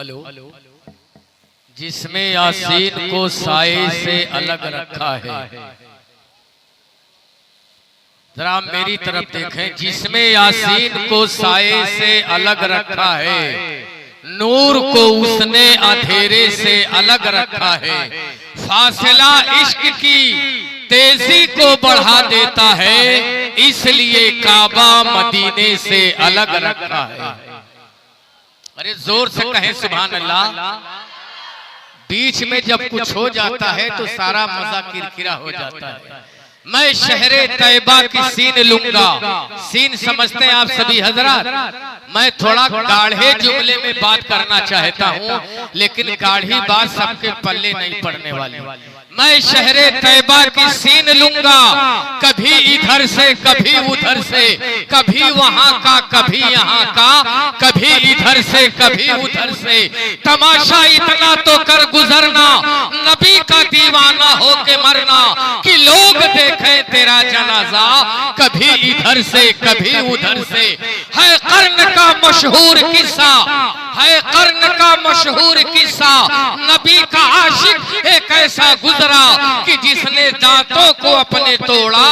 Hello, जिसमें यासीन को साए से अलग रखा है। जरा मेरी तरफ देखें, जिसमें यासीन को साए से अलग रखा है, नूर को उसने अंधेरे से अलग रखा है। फासला इश्क की तेजी को बढ़ा देता है, इसलिए काबा मदीने से अलग रखा है। अरे जोर से कहें सुभान अल्लाह। बीच में जब कुछ हो जाता है तो सारा मजा किरकिरा हो जाता है। मैं शहरे तैयबा की सीन लूंगा। सीन समझते हैं आप सभी हजरात। मैं थोड़ा गाढ़े जुमले में बात करना चाहता हूँ, लेकिन गाढ़ी बात सबके पल्ले नहीं पड़ने वाली। मैं शहरे तैयबा की सीन लूंगा, कभी इधर से कभी उधर से, कभी वहां का कभी यहाँ का, कभी इधर से कभी उधर से। तमाशा इतना तो कर गुजरना, नबी का दीवाना होके मरना, कि लोग देखें तेरा जनाजा, कभी इधर से कभी उधर से। है कर्न का मशहूर किस्सा, है कर्न का मशहूर किस्सा। नबी का आशिक एक ऐसा गुजरा कि जिसने दांतों को अपने तोड़ा,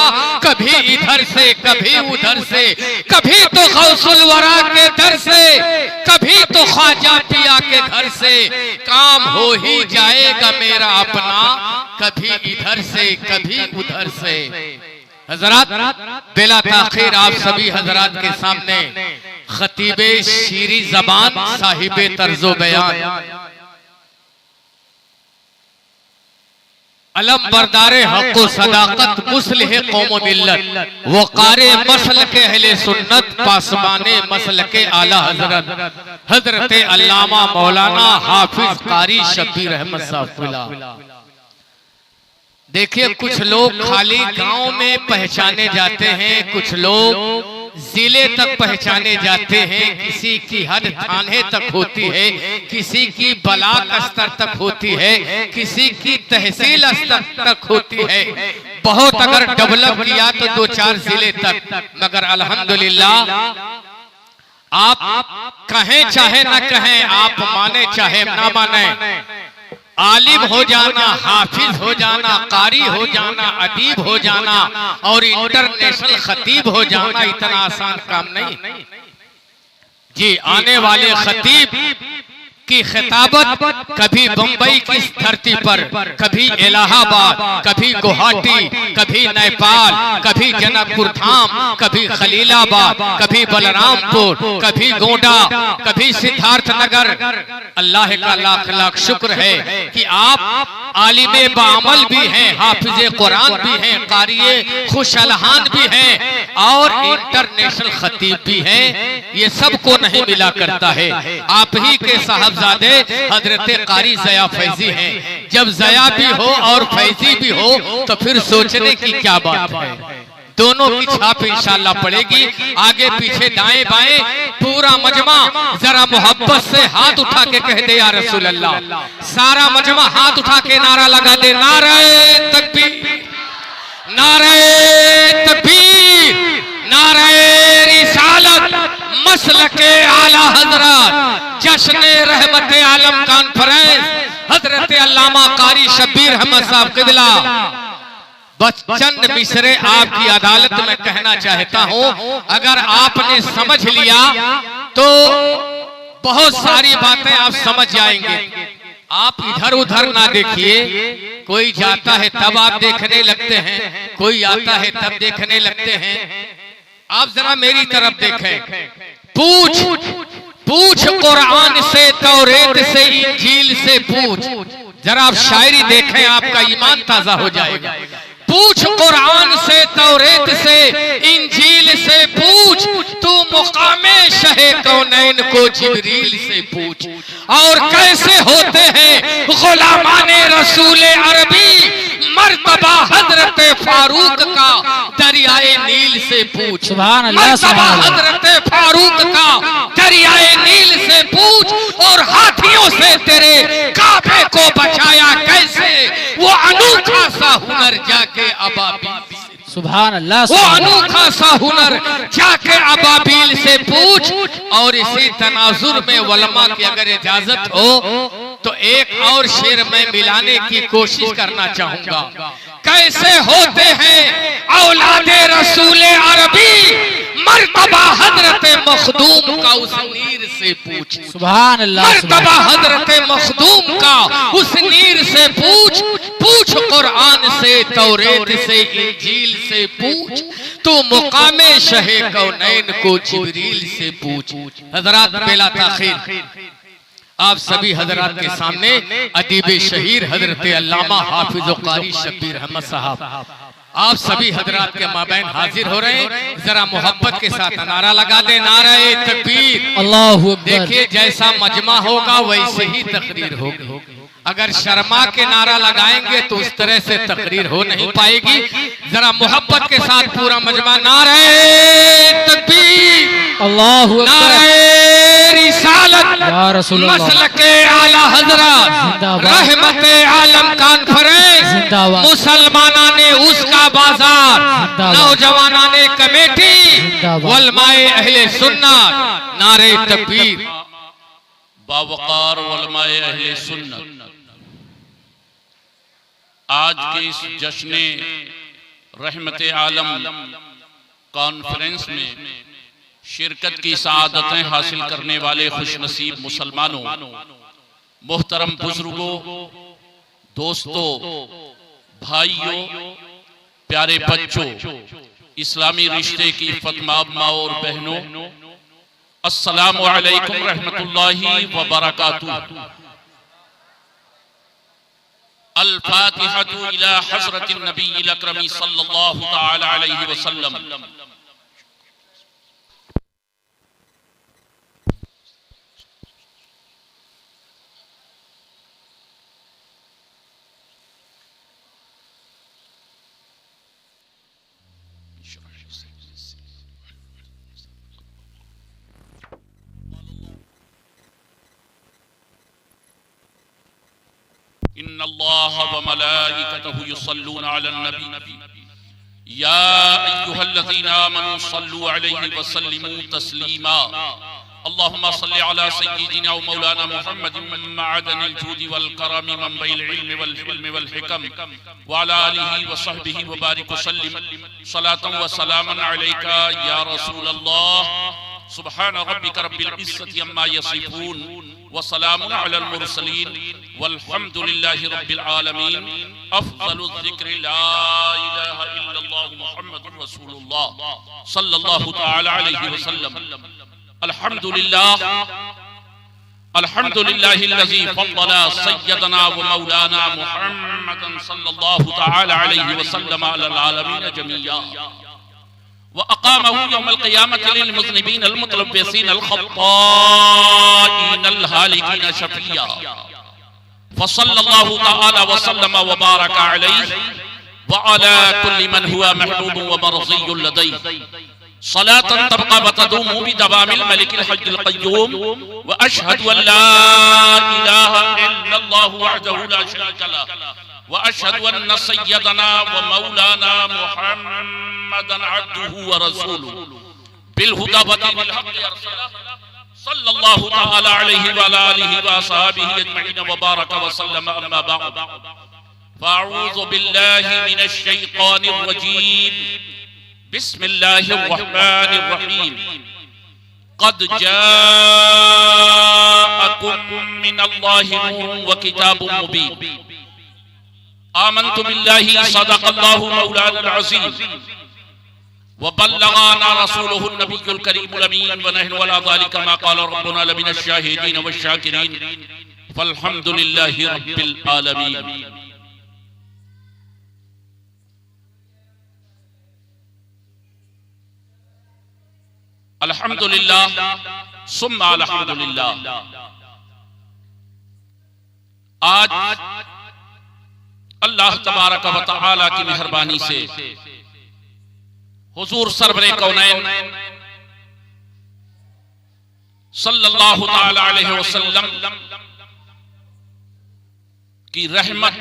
कभी इधर से कभी उधर से, कभी तो गौसुल वरा के दर से, कभी तो ख्वाजा पिया के घर से। काम हो ही जाएगा मेरा अपना, कभी इधर से कभी उधर से। हजरात, बेला ताखिर आप सभी हजरात के सामने खतीबे शीरी जबान, साहिबे तर्जो बयान, अलम बरदारे हक़ो सदाकत, मुस्लिह कौम मिल्लत, वक़ारे मसल के अहले सुन्नत, पासबाने मसल के आला हजरत, हजरत अल्लामा मौलाना हाफिज कारी शब्बीर अहमद साहब। देखिए, कुछ लोग खाली गांव में पहचाने जाते हैं, कुछ लोग जिले तक पहचाने जाते हैं। किसी की हद थाने तक होती है, किसी की ब्लॉक स्तर तक होती है, किसी की तहसील स्तर तक होती है। बहुत अगर डेवलप किया तो 2-4 जिले तक। मगर अल्हम्दुलिल्लाह, आप कहें चाहे न कहें, आप माने चाहे ना माने, आलिम हो जाना, हाफिज हो जाना, कारी हो जाना, अदीब हो जाना और इंटरनेशनल खतीब हो जाना इतना आसान काम नहीं जी। आने वाले खतीब की खिताबत कभी बंबई की धरती पर, कभी इलाहाबाद, कभी गुवाहाटी, कभी नेपाल, कभी जनकपुर धाम, कभी खलीलाबाद, कभी बलरामपुर, कभी गोंडा, कभी सिद्धार्थ नगर। अल्लाह का लाख लाख शुक्र है कि आप आलिमे बामल भी हैं, हाफिजे कुरान भी हैं, कारिए खुशलहान भी हैं और इंटरनेशनल खतीब भी हैं। ये सबको नहीं मिला करता है। आप ही के साहबजादे हजरत कारी ज़या फैजी हैं। जब ज़या भी हो और फैजी भी हो तो फिर सोचने की क्या बात है। दोनों की छाप इंशाअल्लाह पड़ेगी। आगे पीछे दाएं बाएं पूरा मजमा जरा मोहब्बत से हाथ उठा के कह दे या रसूल अल्लाह। सारा मजमा हाथ उठा के नारा लगा दे, नारे तकबीर, नारे तकबीर, नारे रिसालत, मसलके आला हजरत, जश्न रहमत आलम कॉन्फ्रेंस, हजरत अल्लामा कारी शब्बीर अहमद साहब किबला। बस चंद मिसरे आपकी अदालत में कहना चाहता हूं। अगर आपने समझ लिया तो बहुत सारी बातें आप समझ जाएंगे। आप इधर उधर ना देखिए। कोई जाता है तब आप देखने लगते हैं, कोई आता है तब देखने लगते हैं। आप जरा मेरी तरफ देखें। पूछ कुरान से, तौरेत से, इंजील से पूछ। जरा आप शायरी देखें, आपका ईमान ताजा हो जाएगा। पूछ कुरान से, तौरेत से, इंजील से पूछ। तू मुकामे शहे कौनैन को जिब्रील से पूछ। और कैसे होते हैं गुलामाने रसूल अरबी, मर्तबा हजरत फारूक का दरियाए नील से पूछ। मर्तबा हजरत फारूक का दरियाए नील से पूछ। और हाथियों से तेरे काबे को बचाया कैसे, वो अनूठा सा हुनर जाके अबाबी। सुभान अल्लाह। वो अनोखा सा हुनर जाके अबाबील से पूछ। और इसी तनाजुर में उलमा की अगर इजाजत हो तो एक और शेर में मिलाने की कोशिश करना चाहूंगा। कैसे होते हैं औलादे रसूल अरबी, मर्तबा हजरत मखदूम का उस नीर से पूछ। सुभान अल्लाह। मर्तबा हजरत मखदूम का उस नीर से पूछ। पूछ कुरान से, तौरेत से, इंजील से पूछ। तो मुकामे शहे कौनैन को जिब्रील से पूछ। हजरात बेला ताखीर आप सभी हजरात के सामने अदीब शहीर हजरत अल्लामा हाफिज कारी शब्बीर अहमद साहब आप सभी हजरात के माबैन हाजिर हो रहे हैं। जरा मोहब्बत के साथ नारा लगा दे, नारे तकबीर, अल्लाहु अकबर। देखिए जैसा मजमा होगा वैसे ही तकरीर होगी। अगर शर्मा के नारा लगाएंगे तो उस तरह से तकरीर हो नहीं पाएगी। जरा मोहब्बत के साथ पूरा मजमा, नारे तकबीर, अल्लाहु अकबर, नारे रिसालत, या रसूल अल्लाह, मसलके आला हजरत, रहमते आलम कॉन्फ्रेंस, जिंदाबाद, मुसलमाना ने उसका बाजार, नौजवाना ने कमेटी, वलमाए अहले सुन्नत, नारे तकबीर। बावकार वलमाए अहले सुन्नत आज के इस जश्न रहमते आलम कॉन्फ्रेंस में शिरकत की सआदतें हासिल करने वाले खुशनसीब मुसलमानों, मोहतरम बुजुर्गों, दोस्तों, भाइयों, प्यारे बच्चों, इस्लामी रिश्ते की फतमा और बहनों, अस्सलामु अलैकुम रहमतुल्लाहि व बरकातुहू। अल-फातिहतु इला हज़रतिन नबीय्यिल अकरमी सल्लल्लाहु तआला अलैहि वसल्लम। इन्नल्लाह व मलाइकतहु युसल्लूना अलन नबी या अय्युहल्लज़ीना आमनू सल्लू अलैहि व सल्लिमू तस्लीमा। अल्लाहुम्मा सल्लि अला सय्यिदिना व मौलाना मुहम्मदिन मअदनिल जूदि वल करम मनबइल इल्मि वल हिल्मि वल हिकम व अला आलिहि व सहबिहि व बारिक वसल्लिम सलातन व सलामन अलैका या रसूलल्लाह। सुब्हान रब्बिका रब्बिल इज्जति अम्मा यसिफून व सलामुन अलल मुरसलीन वल्हम्दुलिल्लाहि रब्बिल आलमीन। अफज़लुज़ ज़िक्रि ला इलाहा इल्लल्लाह मुहम्मदुर रसूलुल्लाह सल्लल्लाहु तआला अलैहि वसल्लम। अल्हम्दुलिल्लाह अल्हम्दुलिल्लाहिल्लज़ी फ़द्दला सय्यदना व मौलाना मुहम्मदन सल्लल्लाहु तआला अलैहि वसल्लम अलल आलमीन जमीआ व अक़ामहु यौमल क़ियामति लिल मुज़निबीन अल मुतलव्विसीन अल ख़त्ताईन अल हालिकीन शफ़िया। फसल्लल्लाहु तआला व सल्लम व बारका अलैहि व अला कुल्लि मन हुवा महबूबुन व मर्ज़ियुन लदैहि सलातन तबक़ा व तदूमु बिदवामिल मलिकिल हय्यिल क़य्यूम व अशहदु अन ला इलाहा इल्लल्लाहु वहदहु ला शरीका लहु व अशहदु अन्न सय्यदना व मौलाना मुहम्मदन अब्दुहु व रसूलुहु बिल हुदा व दीनिल हक़्क़ि अरसलहु सल्लल्लाहु तआला अलैहि व आलिहि व असहाबिहि अजमईन व बारक व सल्लम। अम्मा बअद फ़अऊज़ु बिल्लाहि मिनश शैतानिर रजीम। बिस्मिल्लाहिर रहमानिर रहीम। क़द जाअकुम मिनल्लाहि नूरुन व किताबुम मुबीन। आमन्तु बिल्लाहि सदक़ल्लाहु मौलाना अज़ीम व बल्लगाना रसूलुहुन नबियुल करीमुल अमीन व नहनु अला ज़ालिका मा क़ाला रब्बुना लमिनश शाहिदीन वश शाकिरीन वल्हम्दुलिल्लाहि रब्बिल आलमीन। अल्हम्दुलिल्लाह सुम्मा अल्हम्दुलिल्लाह। आज अल्लाह तबारक व तआला की मेहरबानी से हुजूर सरवरे कौनैन सल्लल्लाहु तआला अलैहि वसल्लम की रहमत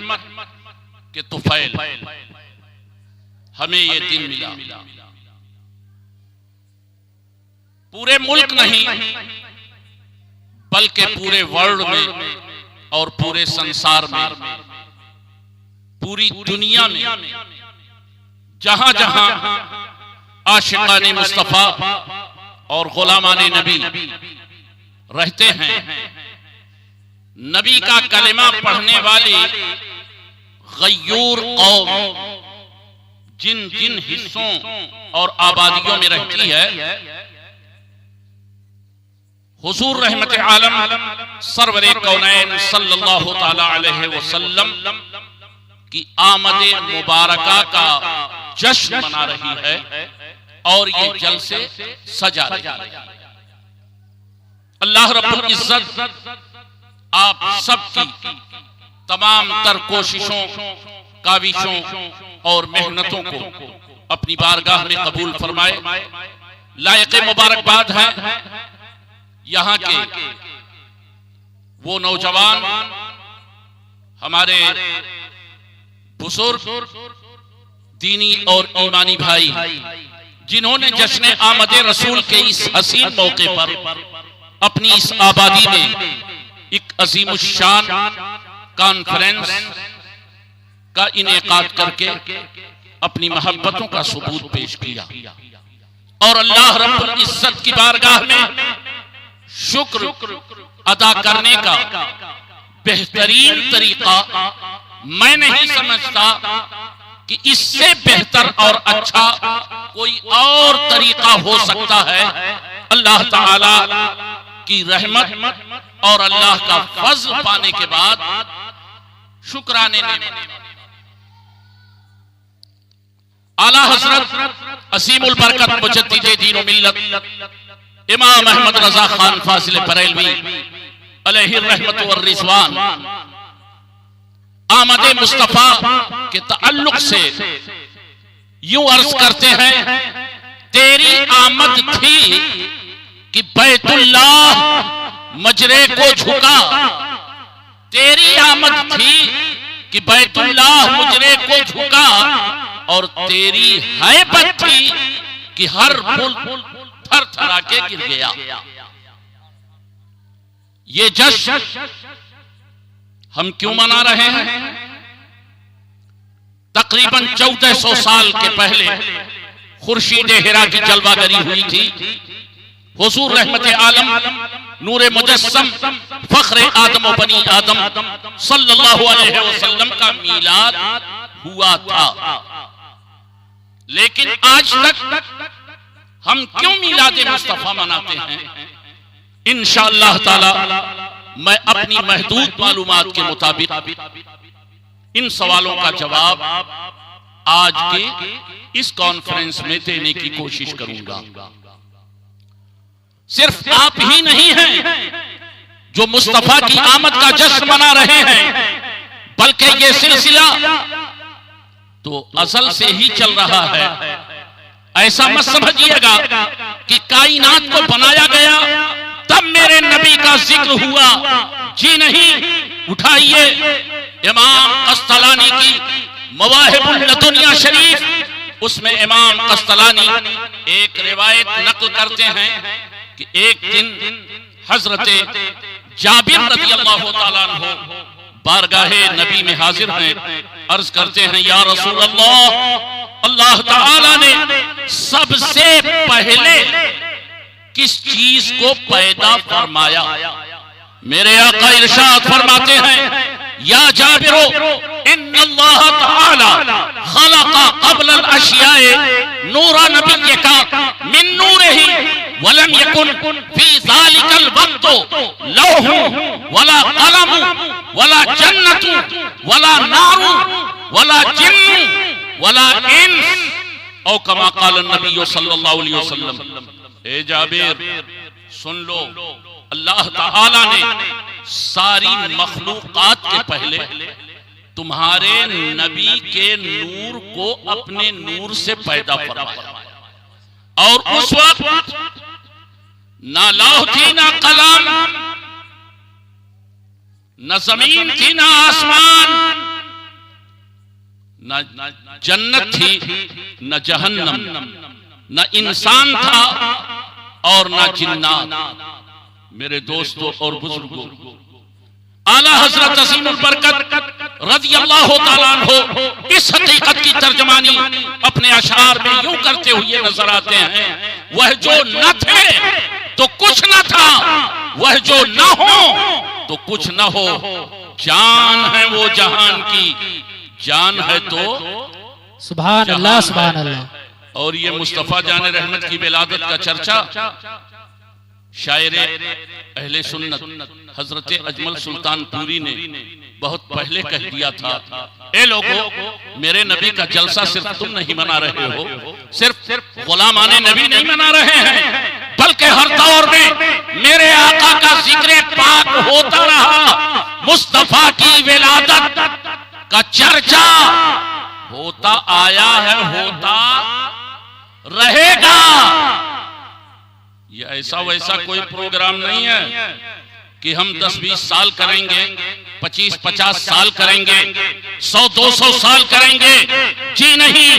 के तुफैल हमें ये दिन मिला। पूरे मुल्क नहीं बल्कि पूरे वर्ल्ड में और पूरे संसार में, पूरी दुनिया में जहां जहां आशिकाने मुस्तफा और गुलामाने नबी रहते हैं, नबी का कलिमा पढ़ने वाली गय्यूर कौम जिन जिन हिस्सों और आबादियों में रहती है, हुजूर रहमत आलम सरवरे कौनैन सल्लल्लाहु ताला अलैहि वसल्लम की आमद मुबारका का जश्न मना रही है और ये जलसे सजा रही है। अल्लाह रब्बुल इज्जत आप सबकी तमाम तर कोशिशों, काविशों और मेहनतों को अपनी बारगाह में कबूल फरमाए। लायक मुबारकबाद है यहाँ के वो नौजवान, हमारे बुजुर्ग दीनी और ईमानी भाई, जिन्होंने जश्न आमद रसूल के इस हसीन मौके पर अपनी इस आबादी में एक अजीमुशान कॉन्फ्रेंस का इनेकाद करके अपनी मोहब्बतों का सबूत पेश किया और अल्लाह रब्बुल इज्जत की बारगाह में शुक्र अदा करने का बेहतरीन तरीका मैं नहीं समझता कि इससे बेहतर और अच्छा कोई और तरीका हो सकता है अल्लाह ताला की रहमत और अल्लाह का फज़ल पाने के बाद शुक्राने आला हजरत असीमुल बरकत मुजद्दिद दीन व मिल्लत इमाम अहमद रजा खान फाजिल बरेलवी अलैहि रहमत व रिज़वान आमद मुस्तफा के ताल्लुक से यूं अर्ज करते हैं, तेरी आमद थी कि बैतुल्लाह मजरे को झुका, तेरी आमद थी कि बैतुल्लाह मुजरे को झुका और तेरी हैबत थी कि हर फूल थर थरा के गिर गया। ये जश्न हम क्यों मना रहे हैं? तकरीबन 1400 साल के पहले खुर्शीद हिरा की जलवागरी हुई थी। हुजूर रहमत आलम नूरे मुजस्सम फख्रे आदम व बनी आदम सल्लल्लाहु अलैहि वसल्लम का मीलाद हुआ था, लेकिन आज तक हम क्यों मीलाद मुस्तफा मनाते हैं? इंशाअल्लाह ताला मैं अपनी महदूद मालूमात के मुताबिक इन सवालों का जवाब आज के इस कॉन्फ्रेंस में देने की कोशिश करूंगा। सिर्फ आप ही नहीं हैं जो मुस्तफा की आमद का जश्न मना रहे हैं, बल्कि ये सिलसिला तो असल से ही चल रहा है। ऐसा मत समझिएगा कि कायनात को बनाया गया तब मेरे नबी का जिक्र हुआ। जी नहीं, उठाइए इमाम कस्तलानी की मवाहिबुल लदुनिया शरीफ, उसमें इमाम कस्तलानी एक रिवायत नकल करते हैं कि एक दिन हजरते जाबिर रज़ी अल्लाह ताला अन्हु बारगाहे नबी में हाजिर हैं, अर्ज करते हैं, या रसूल अल्लाह, अल्लाह ताला ने सबसे पहले किस चीज को पैदा फरमाया? मेरे आका इरशाद फरमाते हैं, या जाबिरो इन्नल्लाह तआला खलक़ा क़ब्ल अल-अशियाए नूरा नबिय्यका मिन नूरिही वलम यकुन फी ज़ालिकल वक़्त लौहु वला क़लम वला जन्नतु वला नारु वला जिन्नु वला इंस औ कमा क़ाल नबी सल्लल्लाहु अलैहि वसल्लम। ए जाबिर सुन लो, अल्लाह ताला ने सारी मखलूकात के पहले तुम्हारे नबी के नूर को अपने नूर से पैदा फरमाया और उस वक्त ना लौह थी, ना कलम, न जमीन थी, ना आसमान, न जन्नत थी न जहन्नम, न इंसान था और न जिन्नात। मेरे दोस्तों और बुजुर्गों, आला हजरत अज़ीमुल बरकत रज़ियल्लाहु ताला अन्हु इस हकीकत की तर्जमानी अपने अशआर में यूं करते हुए नजर आते हैं, वह जो न थे तो कुछ न था, वह जो न हो तो कुछ न हो, जान है वो जहान की, जान है तो सुभान अल्लाह, सुभान अल्लाह। और ये मुस्तफा जान रहमत की विलादत का चर्चा शायरे अहले सुन्नत हजरत अजमल सुल्तानपुरी ने बहुत पहले कह दिया था, ए लोगों, मेरे नबी का जलसा सिर्फ तुम नहीं मना रहे हो, सिर्फ गुलामाने नबी नहीं मना रहे हैं, बल्कि हर दौर में मेरे आका का जिक्र पाक होता रहा, मुस्तफा की विलादत का चर्चा होता आया है, होता रहेगा। ये ऐसा वैसा कोई प्रोग्राम नहीं है कि हम 10-20 साल करेंगे, 25-50 साल करेंगे, 100-200 साल करेंगे, जी नहीं,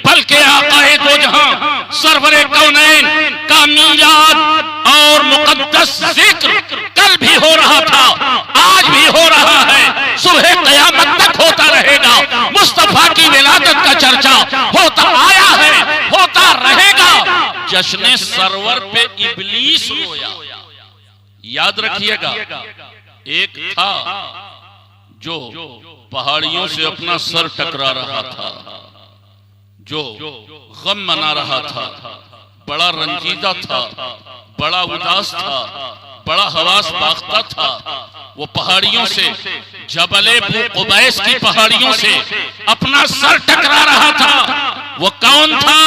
बल्कि आक़ाए दो जहां सरवरे कौनैन का मीलाद और मुक़द्दस जिक्र कल भी हो रहा था, आज भी हो रहा है, सुबह क़यामत तक होता रहेगा। मुस्तफा की विलादत का चर्चा होता आया है, होता रहेगा। जश्न सरवर पे इब्लीस रोया, याद रखिएगा। एक था जो पहाड़ियों से अपना सर टकरा रहा था, जो गम मना रहा था, बड़ा रंजीदा था, बड़ा उदास था, बड़ा हवास बाख्ता था। वो पहाड़ियों से, जबले कुबैस की पहाड़ियों से अपना सर टकरा रहा था। वो कौन था?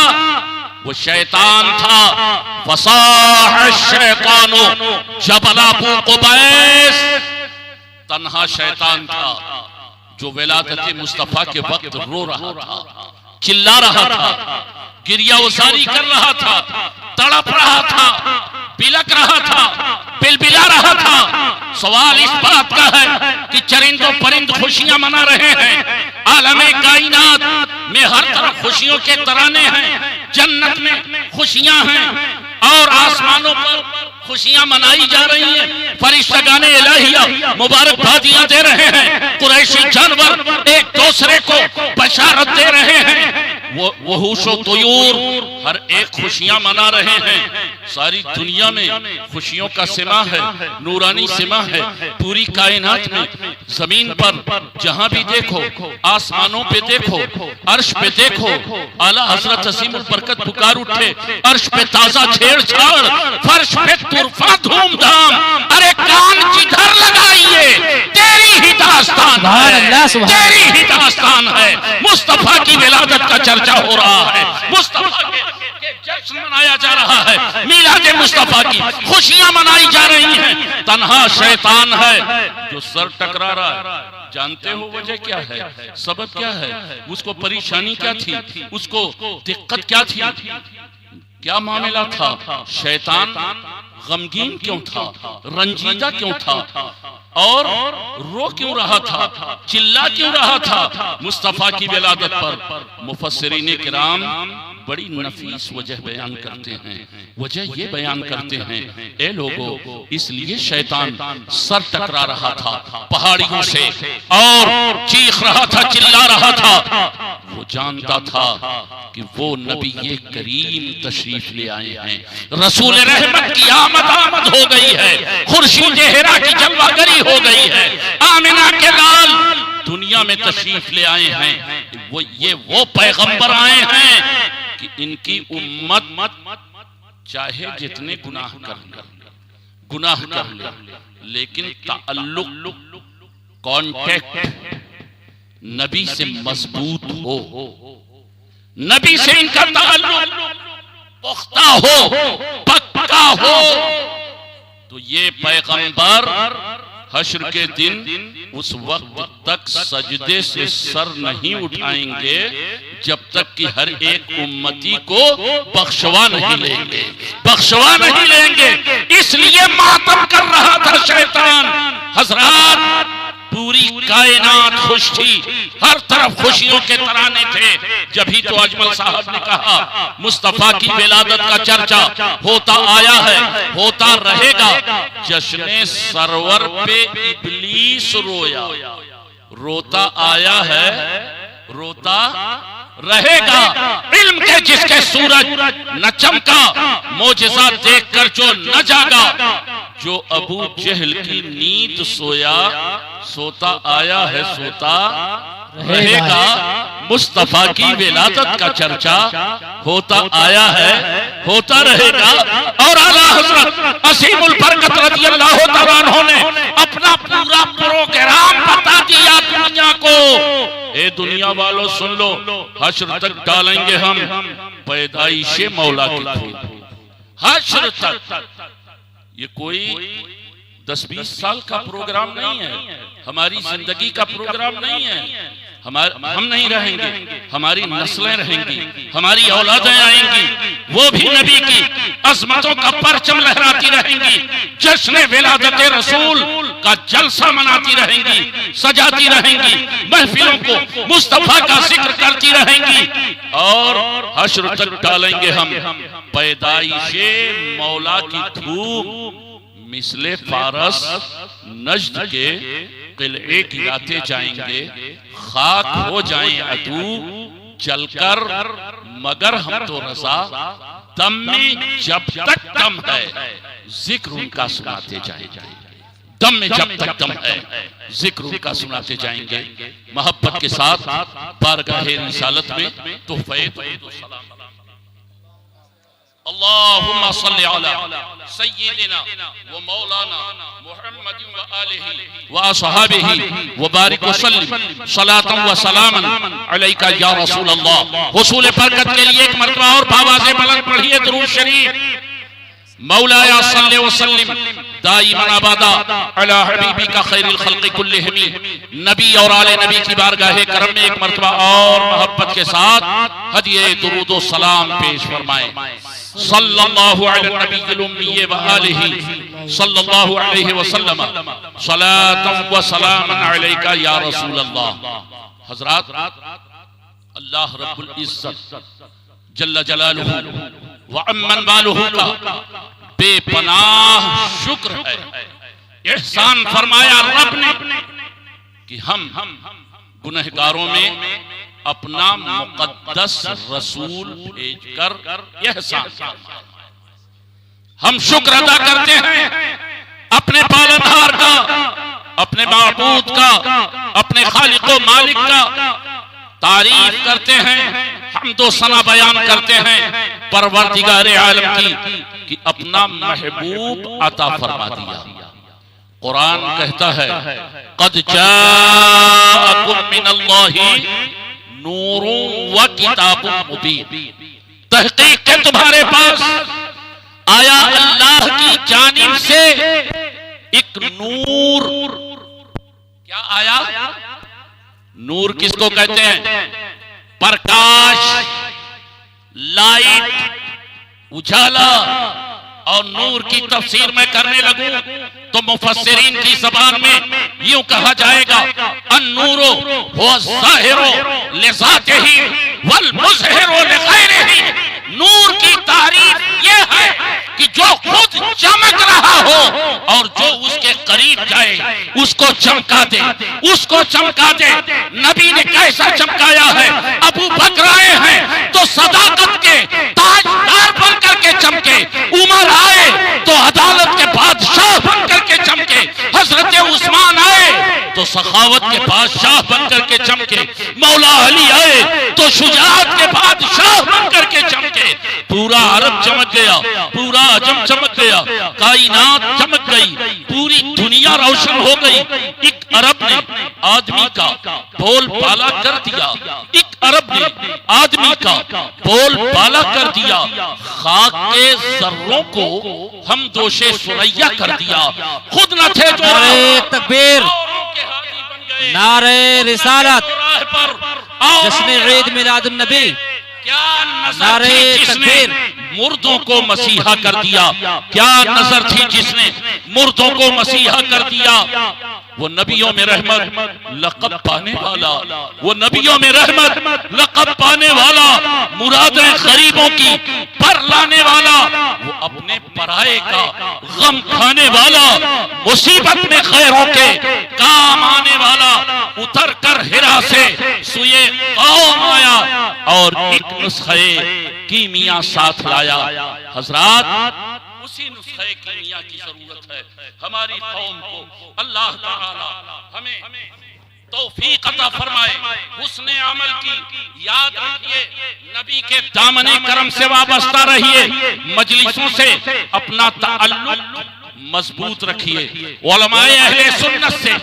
वो शैतान था। वसाह शैतानो जबला कुबैस, तन्हा शैतान था जो विलादत मुस्तफा के वक्त रो रहा था, चिल्ला रहा था, गिरिया उसारी कर रहा था, तड़प रहा था, बिलक रहा था, बिलबिला रहा था। सवाल इस बात का है कि चरिंदों परिंद खुशियां मना रहे हैं, आलमे कायनात में हर तरफ खुशियों के तराने हैं, जन्नत में खुशियां हैं और आसमानों पर खुशियां मनाई जा रही हैं, फरिश्तागाने इलाहिया मुबारकबादियां दे रहे हैं, कुरैशी जानवर एक दूसरे को बशारत दे रहे हैं, वो हुशो तुयूर हर एक खुशियां मना रहे हैं। सारी दुनिया में खुशियों का सिमा है, नूरानी सिमा है। पूरी कायनात में जमीन पर जहां भी देखो, आसमानों पे देखो, अर्श पे देखो, आला हजरत अज़ीमुल बरकत पुकार उठे, अर्श पे ताजा छेड़छाड़, फर्श पे तुरफा धूमधाम। अरे कान जिधर लगाइए तेरी ही दास्तान है, तेरी ही दास्तान है। मुस्तफा की विलादत का चर्चा हो रहा है, मुस्तफा के जश्न मनाया जा रहा है, मीलाद मुस्तफा की खुशियां मनाई जा रही हैं। तन्हा शैतान है जो सर टकरा रहा है। जानते हो वजह क्या है, सबब क्या है, उसको परेशानी क्या थी, उसको दिक्कत क्या थी, क्या मामला था? शैतान गमगीन क्यों था, रंजीदा क्यों था और रो क्यों रहा था, चिल्ला क्यों रहा था? मुस्तफा की विलादत पर मुफस्सिरीन किराम बड़ी नफीस वजह बयान करते हैं। वजह ये बयान करते हैं, ए लोगों, इसलिए शैतान सर टकरा रहा था पहाड़ियों से और चीख रहा था, चिल्ला रहा था। वो जानता था कि वो नबी ये करीम तशरीफ ले आए हैं, रसूल रहमत की आमद हो गई है, खुर्शीद हिरा की जलवागरी हो गई है, आमिना के लाल दुनिया में तशरीफ ले आए हैं। वो पैगंबर आए हैं कि इनकी उम्मत चाहे जितने गुनाह कर ले, लेकिन ताल्लुक, कांटेक्ट नबी से मजबूत हो, नबी से इनका ताल्लुक पुख्ता हो, पक्का हो, तो ये पैगंबर हश्र के दिन उस वक्त तक सजदे से सर नहीं उठाएंगे जब तक कि हर एक उम्मती को बख्शवा नहीं लेंगे, बख्शवा नहीं लेंगे। इसलिए मातम कर रहा था शैतान। हजरात, पूरी कायनात खुश थी, हर तरफ खुशियों के तराने थे। जभी तो अजमल साहब ने कहा मुस्तफा की विलादत का चर्चा होता आया है, होता रहेगा। जश्ने सरवर पे इब्लीस रोया, रोता आया है, रोता रहेगा। इल्म के जिसके सूरज न चमका, मोजिज़ा देखकर जो न जागा, जो अबू जहल की नींद सोया, सोता आया है, सोता रहेगा। मुस्तफा की विलादत का चर्चा होता आया है, होता रहेगा। और आला हजरत असीमुल बरकत रज़ियल्लाहु तआला अन्हु ने अपना पूरा प्रोग्राम बता दिया दुनिया को। ए दुनिया वालों सुन लो, हश्र तक डालेंगे हम पैदाइशे मौला की धूल, हश्र तक। ये कोई 10-20 साल का प्रोग्राम नहीं है, हमारी जिंदगी का प्रोग्राम नहीं है। हम नहीं रहेंगे, हमारी नस्लें रहेंगी, हमारी औलादें आएंगी, वो भी नबी की अजमतों का परचम लहराती रहेंगी, जश्न विलादत रसूल का जलसा मनाती रहेंगी, सजाती रहेंगी, महफिलों को मुस्तफा का जिक्र करती रहेंगी। और हश्र तक डालेंगे हम पैदाइशे मौला की धूप, मिसले फारस नज्द के किले गिराते जाएंगे, खाक हो जाएं अदू जलकर, मगर हम तो रजा दम में जब तक दम है जिक्र उनका सुनाते जाएंगे, दम में जब तक दम है जिक्र उनका सुनाते जाएंगे। मोहब्बत के साथ बारगाहे रिसालत में तोहफे सलाम। अल्लाहुम्मा सल्ली अला सय्यिदिना व मौलाना मुहम्मद व आलिहि व असहाबिहि व बारिक व सल्लिम सलातन व सलामन अलैका या रसूल अल्लाह। हुसूल बरकत के लिए एक मरतबा और आवाज़ बुलंद पढ़िए दुरूद शरीफ। मौलाया सल्ले व सल्लिम दाइमन अबदा अला हबीबिका खैरुल खल्क़ि कुल्लिहिम। नबी और आले नबी की बारगाहे करम में एक मरतबा और मोहब्बत के साथ हदिये दुरूद व सलाम पेश फरमाएं। सल्लल्लाहु अलैहि नबील उम्मी व आलिहि सल्लल्लाहु अलैहि वसल्लम सलातन व सलामन अलैका या रसूल अल्लाह। हजरात, अल्लाह रब्बुल इज्जत जल्ल जलालुहु व अम्मन वालुहु का बेपनाह शुक्र है, एहसान फरमाया रब ने कि हम गुनहगारों में अपना मुकद्दस रसूल भेजकर एहसान फरमाया। हम शुक्र अदा करते हैं अपने पालनहार का, अपने माबूद का, अपने खालिक व मालिक का, तारीफ करते हैं, हमदो सना बयान करते हैं परवरदिगारे आलम की कि अपना महबूब अता फरमा दिया। कुरान कहता है क़द जाअकुम मिनल्लाहि नूरुन व किताबुन मुबीन। तहकीक के तुम्हारे पास आया अल्लाह की जानिब से एक नूर। क्या आया? नूर किसको कहते हैं? प्रकाश, लाइट, उजाला। और नूर की तफसीर में करने लगूं तो मुफस्सिरीन की ज़बान में यूं कहा जाएगा अन्नूरो हुवा ज़ाहिरो लिज़ातिही वल मुज़हिरो लिग़ैरिही। नूर की तारीफ ये है कि जो खुद चमक रहा हो और जो उसके करीब जाए उसको चमका दे, उसको चमका दे। नबी ने कैसा चमकाया है? अबू बकर आए हैं तो सदाकत के ताजदार बन करके चमके, उमर आए तो अदालत के बादशाह बन करके चमके, हजरत उस्मान आए तो सखावत के बादशाह बन करके चमके, मौला अली आए तो शुजाअत के बादशाह बन करके चमके। पूरा अरब चमक गया, पूरा अजम चमक गया, कायनात चमक गई, पूरी दुनिया रोशन हो गई। एक अरब ने आदमी का बोल बाला कर दिया, एक अरब ने आदमी का बोल बाला कर दिया। खाक के जर्रों को हम दोषे सुरैया कर दिया। खुद न थे जो तकबीर, नारे रिसालत, जश्न ईद मिलादुन नबी, नारे तकबीर, मुर्दों को मसीहा कर दिया। क्या नजर थी जिसने मुर्दों को मसीहा कर दिया? वो नबियों में रहमत लक़ब पाने वाला, वो नबियों में रहमत लक़ब पाने वाला, मुरादें गरीबों की पर लाने वाला, वो अपने पराये का गम खाने वाला, मुसीबत में खैरों के काम आने वाला, उतर कर हिरा से सुए कौम आया और एक नुस्खे कीमिया साथ लाया। हजरात, उसी नुस्खे कीमिया की जरूरत है हमारी कौम को। अल्लाह ताला हमें तौफीक अता फरमाए हुस्ने अमल की। याद रखिए, नबी के दामने करम से वाबस्ता रहिए, मजलिसों से अपना ताल्लुक मजबूत रखिए, उलमाए अहले सुन्नत से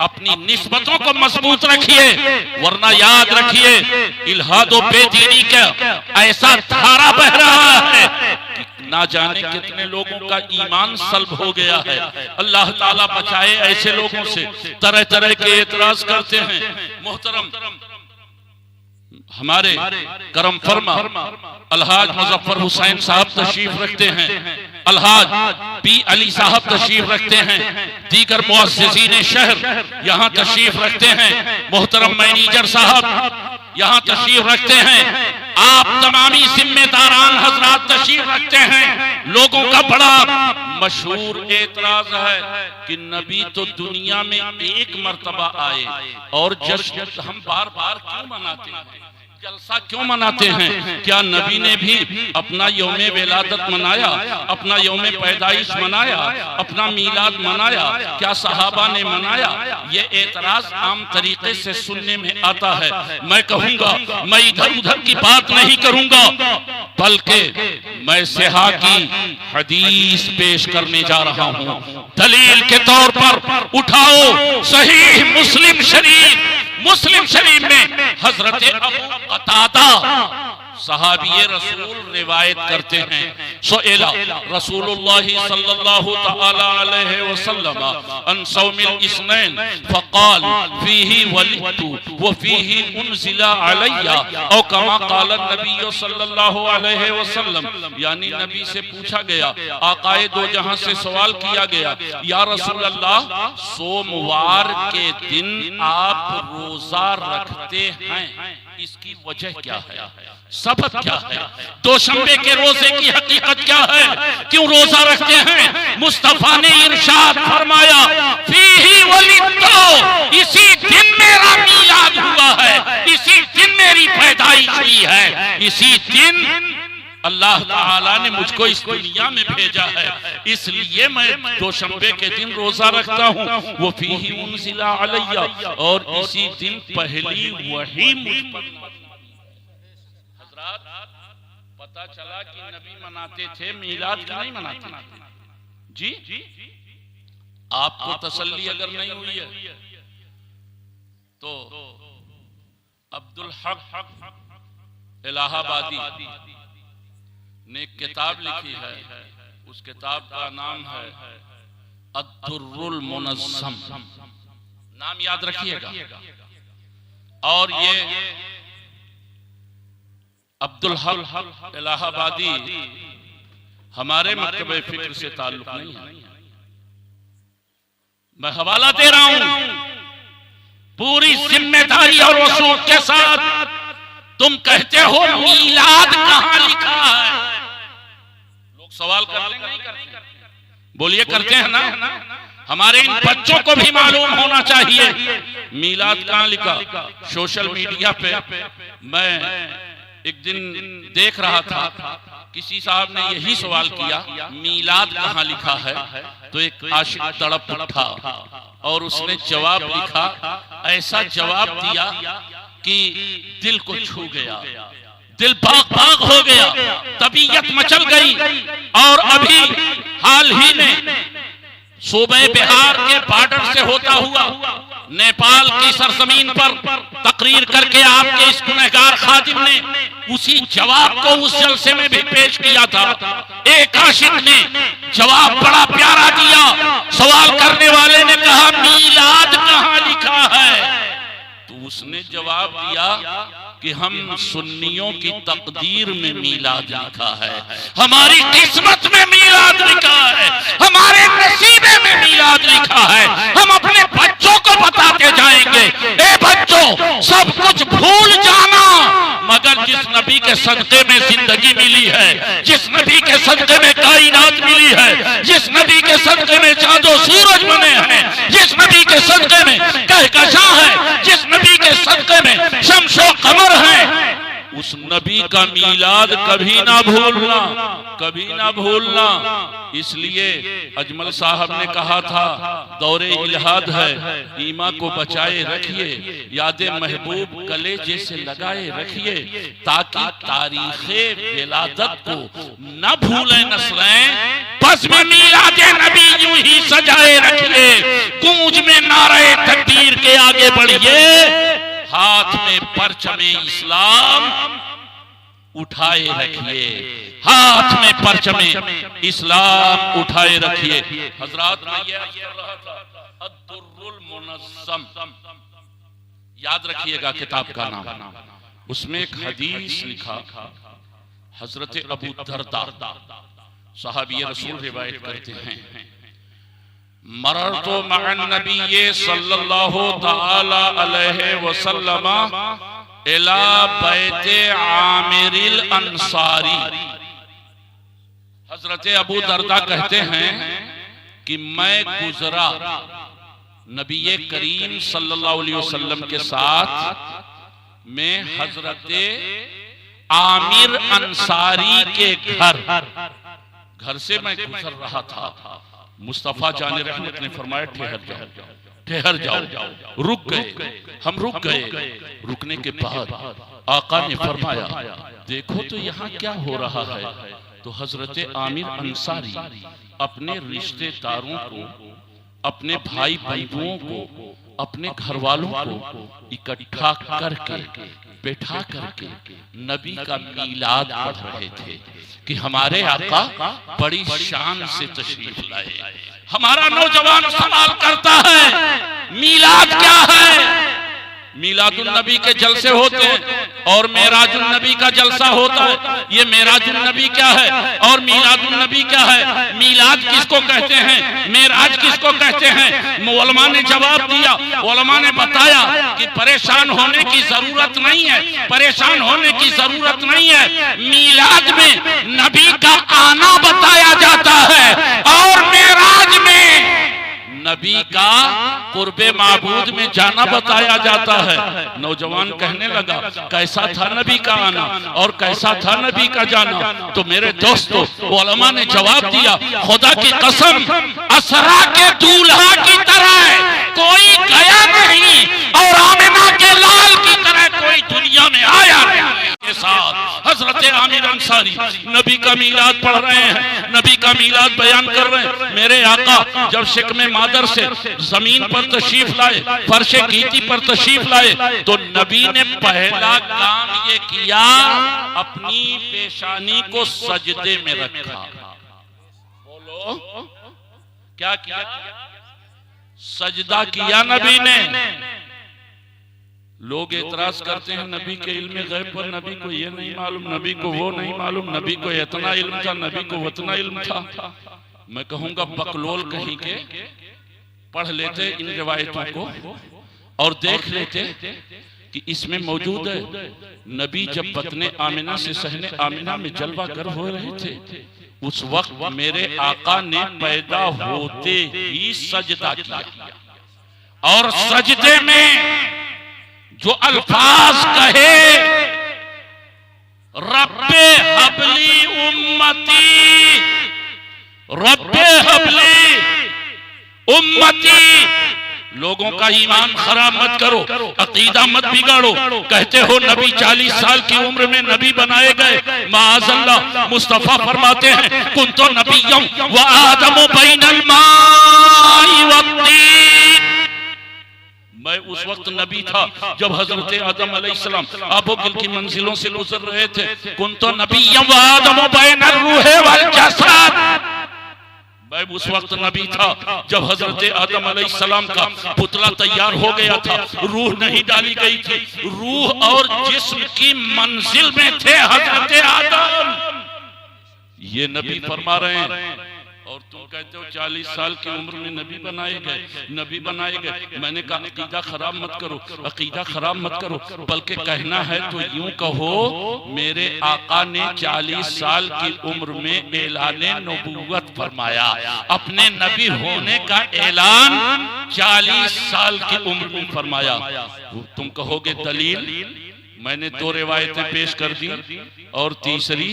अपनी निस्बतों को मजबूत रखिए, वरना याद रखिए इल्हाद व बेदीनी का ऐसा धारा बह रहा है कि ना जाने कितने लोगों का ईमान सल्ब हो गया है। अल्लाह ताला बचाए ऐसे लोगों से, तरह तरह के एतराज करते हैं। मोहतरम हमारे करम फरमा अलहाज मुजफ्फर हुसैन साहब तशरीफ रखते हैं, अलहाज पी अली साहब तशरीफ रखते हैं, दीगर मुअस्सिसीन शहर यहाँ तशरीफ रखते हैं, मोहतरम मैनेजर साहब यहाँ तशरीफ रखते हैं, आप तमामी जिम्मेदारान हजरात तशरीफ रखते हैं। लोगों का बड़ा मशहूर एतराज है कि नबी तो दुनिया में एक मर्तबा आए और जश्न हम बार बार क्यों मनाते हैं, जलसा क्यों मनाते हैं? क्या नबी ने भी अपना यौमे विलादत मनाया, अपना यौमे पैदाइश मनाया, अपना मीलाद मनाया? क्या सहाबा ने मनाया? ये एतराज आम तरीके से सुनने में आता है। मैं कहूंगा, मैं इधर उधर की बात नहीं करूंगा, बल्कि मैं सिहा की हदीस पेश करने जा रहा हूं। दलील के तौर पर उठाओ सहीह मुस्लिम शरीफ। मुस्लिम शरीफ में हजरत अबू कतादा सहाबी रसूल रिवायत करते हैं, सुइला रसूलुल्लाह सल्लल्लाहु तआला अलैहि वसल्लम अन सौमिल इस्नैन फक़ाल फीही वलिदतु व फीही उनज़िला अलैया औ कमा क़ाल नबी सल्लल्लाहु अलैहि वसल्लम। यानी नबी से पूछा गया, आकाए दो जहां से सवाल किया गया, या रसूल अल्लाह सोमवार के दिन आप रोजा रखते हैं, इसकी वजह क्या है, सबब क्या है? दोशंबे के रोजे की हकीकत क्या है, क्यों रोजा रखते हैं? मुस्तफा ने इरशाद फरमाया, फीही वलिदतु, इसी दिन मेरा मीलाद हुआ है, इसी दिन मेरी पैदाइश हुई है, इसी दिन अल्लाह ताला ने मुझको इस दुनिया में भेजा है, इसलिए मैं दोशंबे के दिन रोजा रखता हूँ। वो फीही उनज़िला अलैया, और इसी दिन पहली वही मुझ पर। हजरात, पता चला कि नबी मनाते थे, मीलाद की नहीं मनाते जी। आपको तसल्ली अगर नहीं हुई है तो अब्दुल हक इलाहाबादी ने एक किताब लिखी है, उस किताब का नाम है अद्दुर्रुल मुनज़्ज़म, नाम याद रखिएगा। और ये अब्दुल हक इलाहाबादी हमारे मकतबे फिक्र से ताल्लुक नहीं है, मैं हवाला दे रहा हूं पूरी जिम्मेदारी और वसूल के साथ। तुम कहते हो मीलाद कहां लिखा है? लोग सवाल करते नहीं करते? बोलिए, करते हैं ना? हमारे इन बच्चों को भी मालूम होना चाहिए मीलाद कहां लिखा। सोशल मीडिया पे मैं एक दिन देख रहा था, किसी साहब ने यही सवाल किया, मीलाद कहां लिखा है? तो एक आशिक तड़प उठा और उसने जवाब लिखा, ऐसा जवाब दिया कि दिल को छू गया, दिल बाग बाग हो गया, तबीयत मचल गई। और अभी हाल ही में सूबे बिहार के बॉर्डर से होता हुआ नेपाल की सरजमीन पर तकरीर करके आपके इस गुनहगार खादिम ने उसी जवाब को उस जलसे में भी पेश किया था। एक आशिक ने जवाब बड़ा प्यारा दिया। सवाल करने वाले ने कहा, मीलाद कहां लिखा है? तो उसने जवाब दिया कि हम सुन्नियों की तकदीर में मीलाद लिखा है, हमारी किस्मत में मीलाद लिखा है, हमारे नसीबे में मीलाद लिखा है। हम अपने बच्चों को बताते जाएंगे, ए बच्चों सब कुछ भूल जाना, मगर जिस नबी के सदक़े में जिंदगी मिली है, जिस नबी के सदक़े में कायनात मिली है, जिस नबी के सदक़े में चांदो सूरज बने हैं, जिस नबी के सदक़े में कहकशां है, जिस नबी के सदक़े में शम्सो कमर है, उस नबी का मीलाद कभी ना भूलना, कभी ना भूलना। इसलिए अजमल साहब ने कहा था दौरे इल्हाद है, ईमा को बचाए रखिए, यादे महबूब कलेजे से लगाए रखिए, ताकि तारीखे विलादत को न भूलें नस्लें। बस में मीलादे नबी यूं ही सजाए रखिए, गूंज में नारे तकबीर के आगे बढ़िए, हाथ में परचमे इस्लाम उठाए रखिए, हाथ में परचमे इस्लाम उठाए रखिए। हजरात में यह कर रहा था अद्दुर्रुल मुनज़्ज़म, याद रखिएगा किताब का नाम। उसमें एक हदीस लिखा, हजरत अबू दरदा सहाबी रसूल रिवायत करते हैं, मररतु मअन नबी सल्लल्लाहु तआला अलैहि वसल्लम इला बैते आमिरिल अंसारी। हजरत अबू दरदा कहते हैं कि मैं गुजरा नबी करीम सल्लल्लाहु अलैहि वसल्लम के साथ में हजरत आमिर अंसारी के घर से मैं गुजर रहा था। मुस्तफा जाने रहमत ने फरमाया ठहर जाओ, ठहर जाओ। रुक गए, हम रुक गए। रुकने के बाद आका ने फरमाया देखो तो यहाँ क्या हो रहा है। तो हजरत आमिर अंसारी अपने रिश्तेदारों को, अपने भाई बंधुओं को, अपने घर वालों को इकट्ठा करके बैठा करके नबी का मीलाद पढ़ रहे थे कि हमारे आका बड़ी शान से तशरीफ लाए। हमारा नौजवान सवाल करता है मीलाद क्या है? मीलादुल नबी के जलसे होते हैं और मेराजुल नबी का जलसा होता है। ये मेराजुल नबी क्या है और मीलादुल नबी क्या है? मीलाद किसको कहते हैं, मेराज किसको कहते हैं? उलमा ने जवाब दिया, उलमा ने बताया कि परेशान होने की जरूरत नहीं है, परेशान होने की जरूरत नहीं है। मीलाद में नबी का आना बताया जाता है और मेराज में नबी का कुर्बे माबूद में जाना बताया जाता है। नौजवान कहने लगा कैसा था नबी का आना और कैसा था नबी का जाना? तो मेरे दोस्तों उलमा ने जवाब दिया, खुदा की कसम असरा के दूल्हा की तरह कोई गया नहीं और आमिना के लाल की तरह कोई दुनिया में आया नहीं। के साथ हजरत आमिर अंसारी नबी का मीलाद पढ़ रहे हैं, नबी का मीलाद बयान कर रहे हैं। मेरे आका जब शिकमे मादर से जमीन पर तशरीफ लाए, फर्शे गीती पर तशरीफ लाए, तो नबी ने पहला काम ये किया, अपनी पेशानी को सजदे में रखा। बोलो क्या किया? सजदा किया नबी ने। लोग एतराज करते हैं नबी के इल्म गैब पर, नबी को ये नहीं मालूम, नबी को वो नहीं मालूम, नबी को इतना इल्म था, नबी को उतना इल्म था। मैं कहूंगा बकलोल कहीं के पढ़ लेते इन रिवायतों को और देख लेते कि इसमें मौजूद है नबी जब बतने आमिना से सहने आमिना में जलवा कर हो रहे थे, उस वक्त मेरे आका ने पैदा होते ही सजदा किया और सजदे में जो अल्फाज कहे, रब्बे हबली उम्मती, रब्बे हबली उम्मती। लोगों का ईमान खराब मत करो, अकीदा मत बिगाड़ो। कहते हो नबी 40 साल की उम्र में नबी बनाए गए, माअज़ल्लाह। मुस्तफा फरमाते हैं कुन्तु नबिय्यम व आदमु बैनल माई वत्तीन। मैं उस वक्त नबी था जब हजरत आदम अलैहिस्सलाम आबो गिल की मंजिलों से गुजर रहे थे। कुन्तु नबिय्यम व आदमु बैनर रूह वल जसद। भाई उस वक्त नबी था जब हजरत आदम अलैहिस्सलाम का पुतला तैयार हो गया था, रूह नहीं डाली गई थी, रूह और जिस्म की मंजिल में थे हजरत आदम। ये नबी फरमा रहे हैं और तुम कहते हो 40 साल की उम्र में नबी बनाए गए, नबी बनाए गए। मैंने कहा अकीदा खराब मत करो, अकीदा खराब मत करो, बल्कि कहना है तो यूं कहो मेरे आका ने 40 साल की उम्र में ऐलाने नबूवत फरमाया, अपने नबी होने का ऐलान 40 साल की उम्र में फरमाया। तुम कहोगे दलील, मैंने 2 रिवायतें पेश कर दी और तीसरी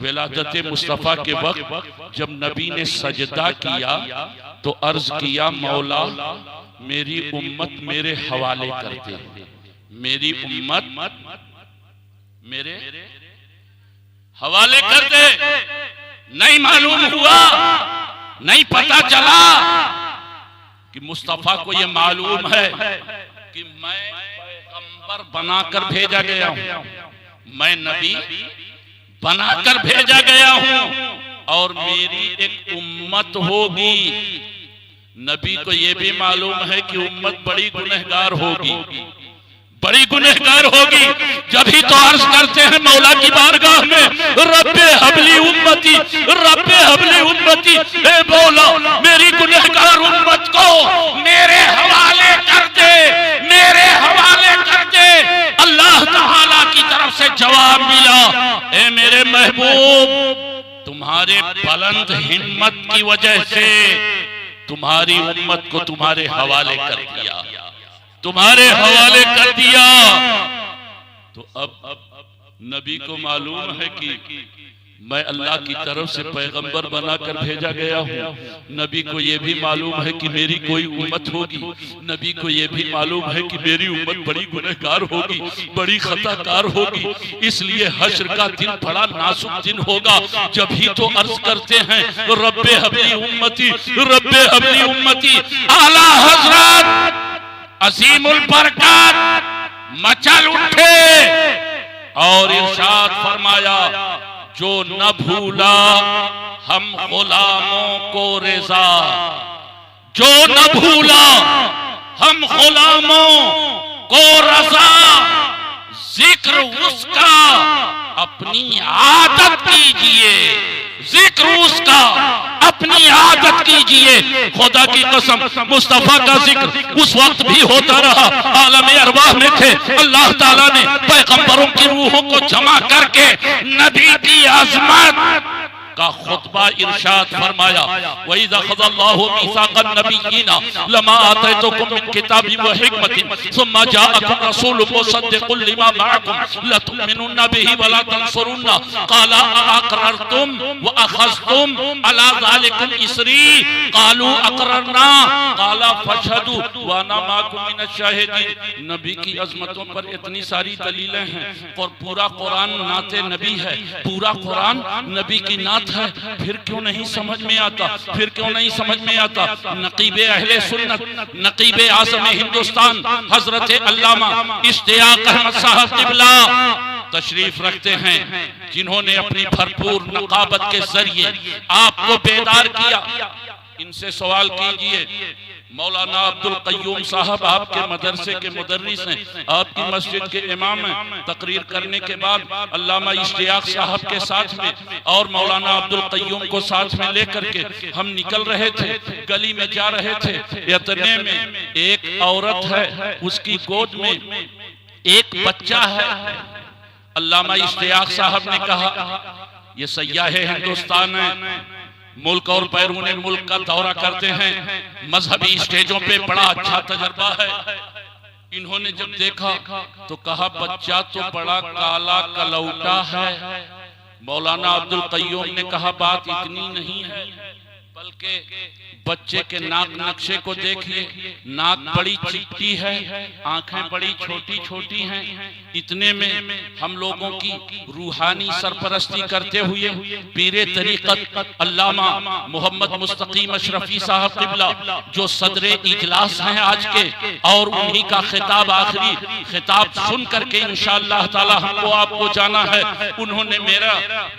विलादत मुस्तफ़ा के वक्त जब नबी ने सजदा किया तो अर्ज किया मौला मेरी उम्मत मेरे हवाले कर दे, मेरी उम्मत मेरे हवाले कर दे। नहीं मालूम हुआ, नहीं पता चला कि मुस्तफ़ा को यह मालूम है कि मैं बनाकर भेजा गया हूं, मैं नबी बनाकर भेजा गया हूं और मेरी एक उम्मत होगी। नबी को यह भी मालूम है कि उम्मत बड़ी गुनहगार होगी, बड़ी गुनहगार होगी। जब ही तो अर्ज करते हैं मौला की बारगाह में रब्बे हबली उम्मती, रब्बे हबली उम्मती, ए मौला मेरी गुनहगार उम्मत को मेरे हवाले कर दे, मेरे हवाले कर दे। अल्लाह ताला की तरफ से जवाब मिला, ए मेरे महबूब तुम्हारे बुलंद हिम्मत की वजह से तुम्हारी उम्मत को तुम्हारे हवाले कर दिया, तुम्हारे हवाले कर दिया। तो अब नबी को मालूम है कि मैं अल्लाह की तरफ से पैगंबर बनाकर भेजा गया हूँ। नबी को यह भी मालूम है कि मेरी कोई उम्मत होगी, नबी को यह भी मालूम है कि मेरी उम्मत बड़ी गुनहगार होगी, बड़ी खताकार होगी। इसलिए हश्र का दिन बड़ा नाजुक दिन होगा। जब ही तो अर्ज करते हैं रब्बे हबली उम्मती, रब्बे हबली उम्मती। आला हजरत अजीमुल बरकत मचल उठे और इरशाद फरमाया जो न भूला हम गुलामों को रिज़ा, जो न भूला हम गुलामों को रज़ा, जिक्र उसका अपनी आदत कीजिए, जिक्र उसका अपनी आदत कीजिए। खुदा की कसम मुस्तफा का जिक्र उस वक्त भी होता रहा, आलम अरवाह में थे। अल्लाह ताला ने पैगंबरों की रूहों को जमा करके नबी की अज़मत का खुतबा इरशाद फरमाया, वही ज़ख़ज़ल्लाहु मीसाक़न नबिय्यीना लमा आतैतुकुम मिन किताबिन व हिकमतिन सुम्मा जाअकुम रसूलुम मुसद्दिक़ुन लिमा मअकुम लतुमिनुन्ना बिही व ला तंसुरुन्ना क़ाला अअक़ररतुम व अख़ज़्तुम अला ज़ालिकुम इसरी क़ालू अक़ररना क़ाला फशहदू व अना माअकुम मिनश शाहिदीन। नबी की अज़मतों पर इतनी सारी दलीलें हैं और पूरा कुरान नाते नबी है, पूरा कुरान नबी की नात है। फिर क्यों नहीं समझ में आता, फिर क्यों नहीं समझ में आता? नकीबे अहले सुन्नत, नकीबे आज़म हिंदुस्तान हजरत अल्लामा इश्तियाक अहमद साहब क़िबला तशरीफ रखते हैं, जिन्होंने अपनी भरपूर नकाबत के जरिए आपको बेदार किया। इनसे सवाल कीजिए, मौलाना अब्दुल क़य्यूम साहब आपके मदरसे के मुदर्रिस हैं, आपकी मस्जिद के इमाम हैं। तकरीर करने के बाद अल्लामा इश्तियाक साहब के साथ में और मौलाना अब्दुल क़य्यूम को साथ में लेकर के हम निकल रहे थे, गली में जा रहे थे। इतने में एक औरत है, उसकी गोद में एक बच्चा है। अल्लामा इश्तियाक साहब ने कहा ये सयाह हिंदुस्तान है, मुल्क और बैरून मुल्क का दौरा करते हैं, मजहबी स्टेजों पे बड़ा अच्छा तजर्बा है। इन्होंने जब देखा तो कहा बच्चा तो बड़ा काला कलौटा है। मौलाना अब्दुल क़य्यूम ने कहा बात इतनी नहीं है, बल्कि बच्चे के नाक नक्शे को देखिए, नाक बड़ी चिट्टी है, आंखें बड़ी छोटी छोटी हैं। इतने में हम लोगों की रूहानी सरपरस्ती करते हुए पीरे तरीक़त अल्लामा मोहम्मद मुस्तकीम अशरफी साहब क़िबला जो सदरे इजलास हैं आज के, और उन्हीं का खिताब आखिरी खिताब सुन करके इंशाअल्लाह ताला हमको आपको जाना है। उन्होंने मेरा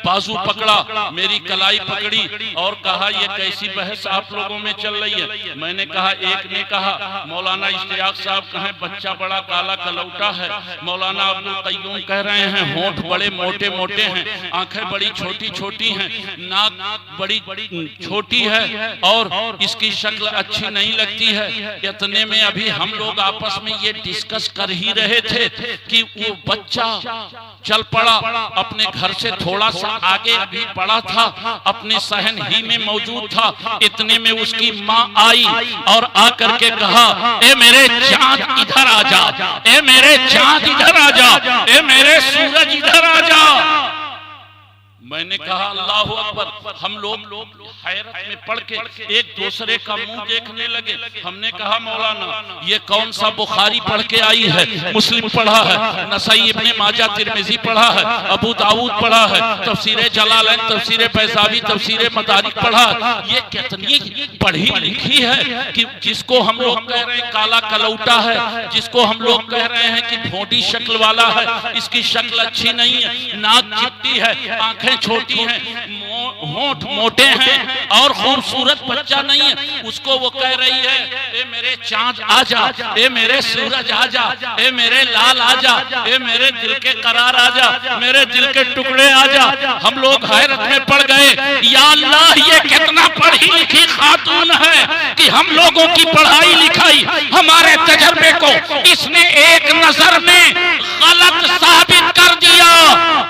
बाजू पकड़ा, मेरी कलाई पकड़ी और कहा ये कैसी कैसी बहस आप लोगों में चल रही है। मैंने कहा, एक ने कहा मौलाना इश्तियाक साहब कहें बच्चा बड़ा काला कलौटा है, मौलाना अब्दुल कय्यूम कह रहे हैं होंठ बड़े मोटे मोटे हैं, आंखें बड़ी छोटी छोटी हैं, नाक बड़ी छोटी है और इसकी शक्ल अच्छी नहीं लगती है। इतने में अभी हम लोग आपस में ये डिस्कस कर ही रहे थे कि वो बच्चा चल पड़ा, अपने घर से थोड़ा सा आगे अभी पड़ा था, अपने सहन ही में मौजूद था। इतने में उसकी माँ आई और आकर के कहा, ए मेरे चांद इधर आ जा, ए मेरे चांद इधर आ जा, ए मेरे सूरज इधर आ जा। मैंने कहा अल्लाहु अकबर। हम लोग हैरत में पढ़ के एक दूसरे का मुंह देखने लगे। हमने कहा मौलाना ये कौन सा बुखारी पढ़ के आई है, मुस्लिम पढ़ा है, नसाई इब्ने माजा तिरमिजी पढ़ा है, अबू दाऊद पढ़ा है, तफसीरे जलालैन, तफसीरे फैज़ावी, तफसीरे मदारिक पढ़ा है। ये कितनी पढ़ी लिखी है कि जिसको हम लोग कह रहे हैं काला कलौटा है, जिसको हम लोग कह रहे हैं कि भोंडी शक्ल वाला है, इसकी शक्ल अच्छी नहीं है, नाक चिपटी है, आंखें छोटी हैं, होंठ मोटे हैं और खूबसूरत बच्चा नहीं है, उसको वो कह रही है ए मेरे चांद आ जा, ए मेरे सूरज आ जा, ए मेरे लाल आ जा, ए मेरे दिल के करार आ जा, मेरे दिल के टुकड़े आ जा। हम लोग हैरत में पड़ गए, या अल्लाह ये कितना पढ़ी लिखी खातून है कि हम लोगों की पढ़ाई लिखाई, हमारे तजर्बे को इसने एक नजर में गलत साबित कर दिया।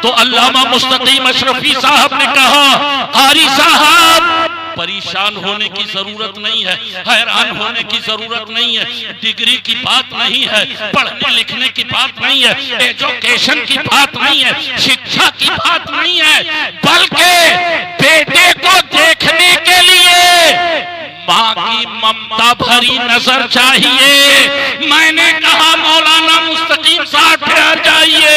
तो अल्लामा मुस्तकीम अशरफी साहब ने कहा, कारी साहब परेशान होने की जरूरत नहीं है, हैरान होने की जरूरत नहीं है, डिग्री की बात नहीं है, पढ़ने लिखने की बात नहीं है, एजुकेशन की बात नहीं है, शिक्षा की बात नहीं है, बल्कि बेटे को देखने के लिए माँ की ममता भरी नजर चाहिए। मैंने कहा मौलाना मुस्तकीम साहब ठहर जाइए,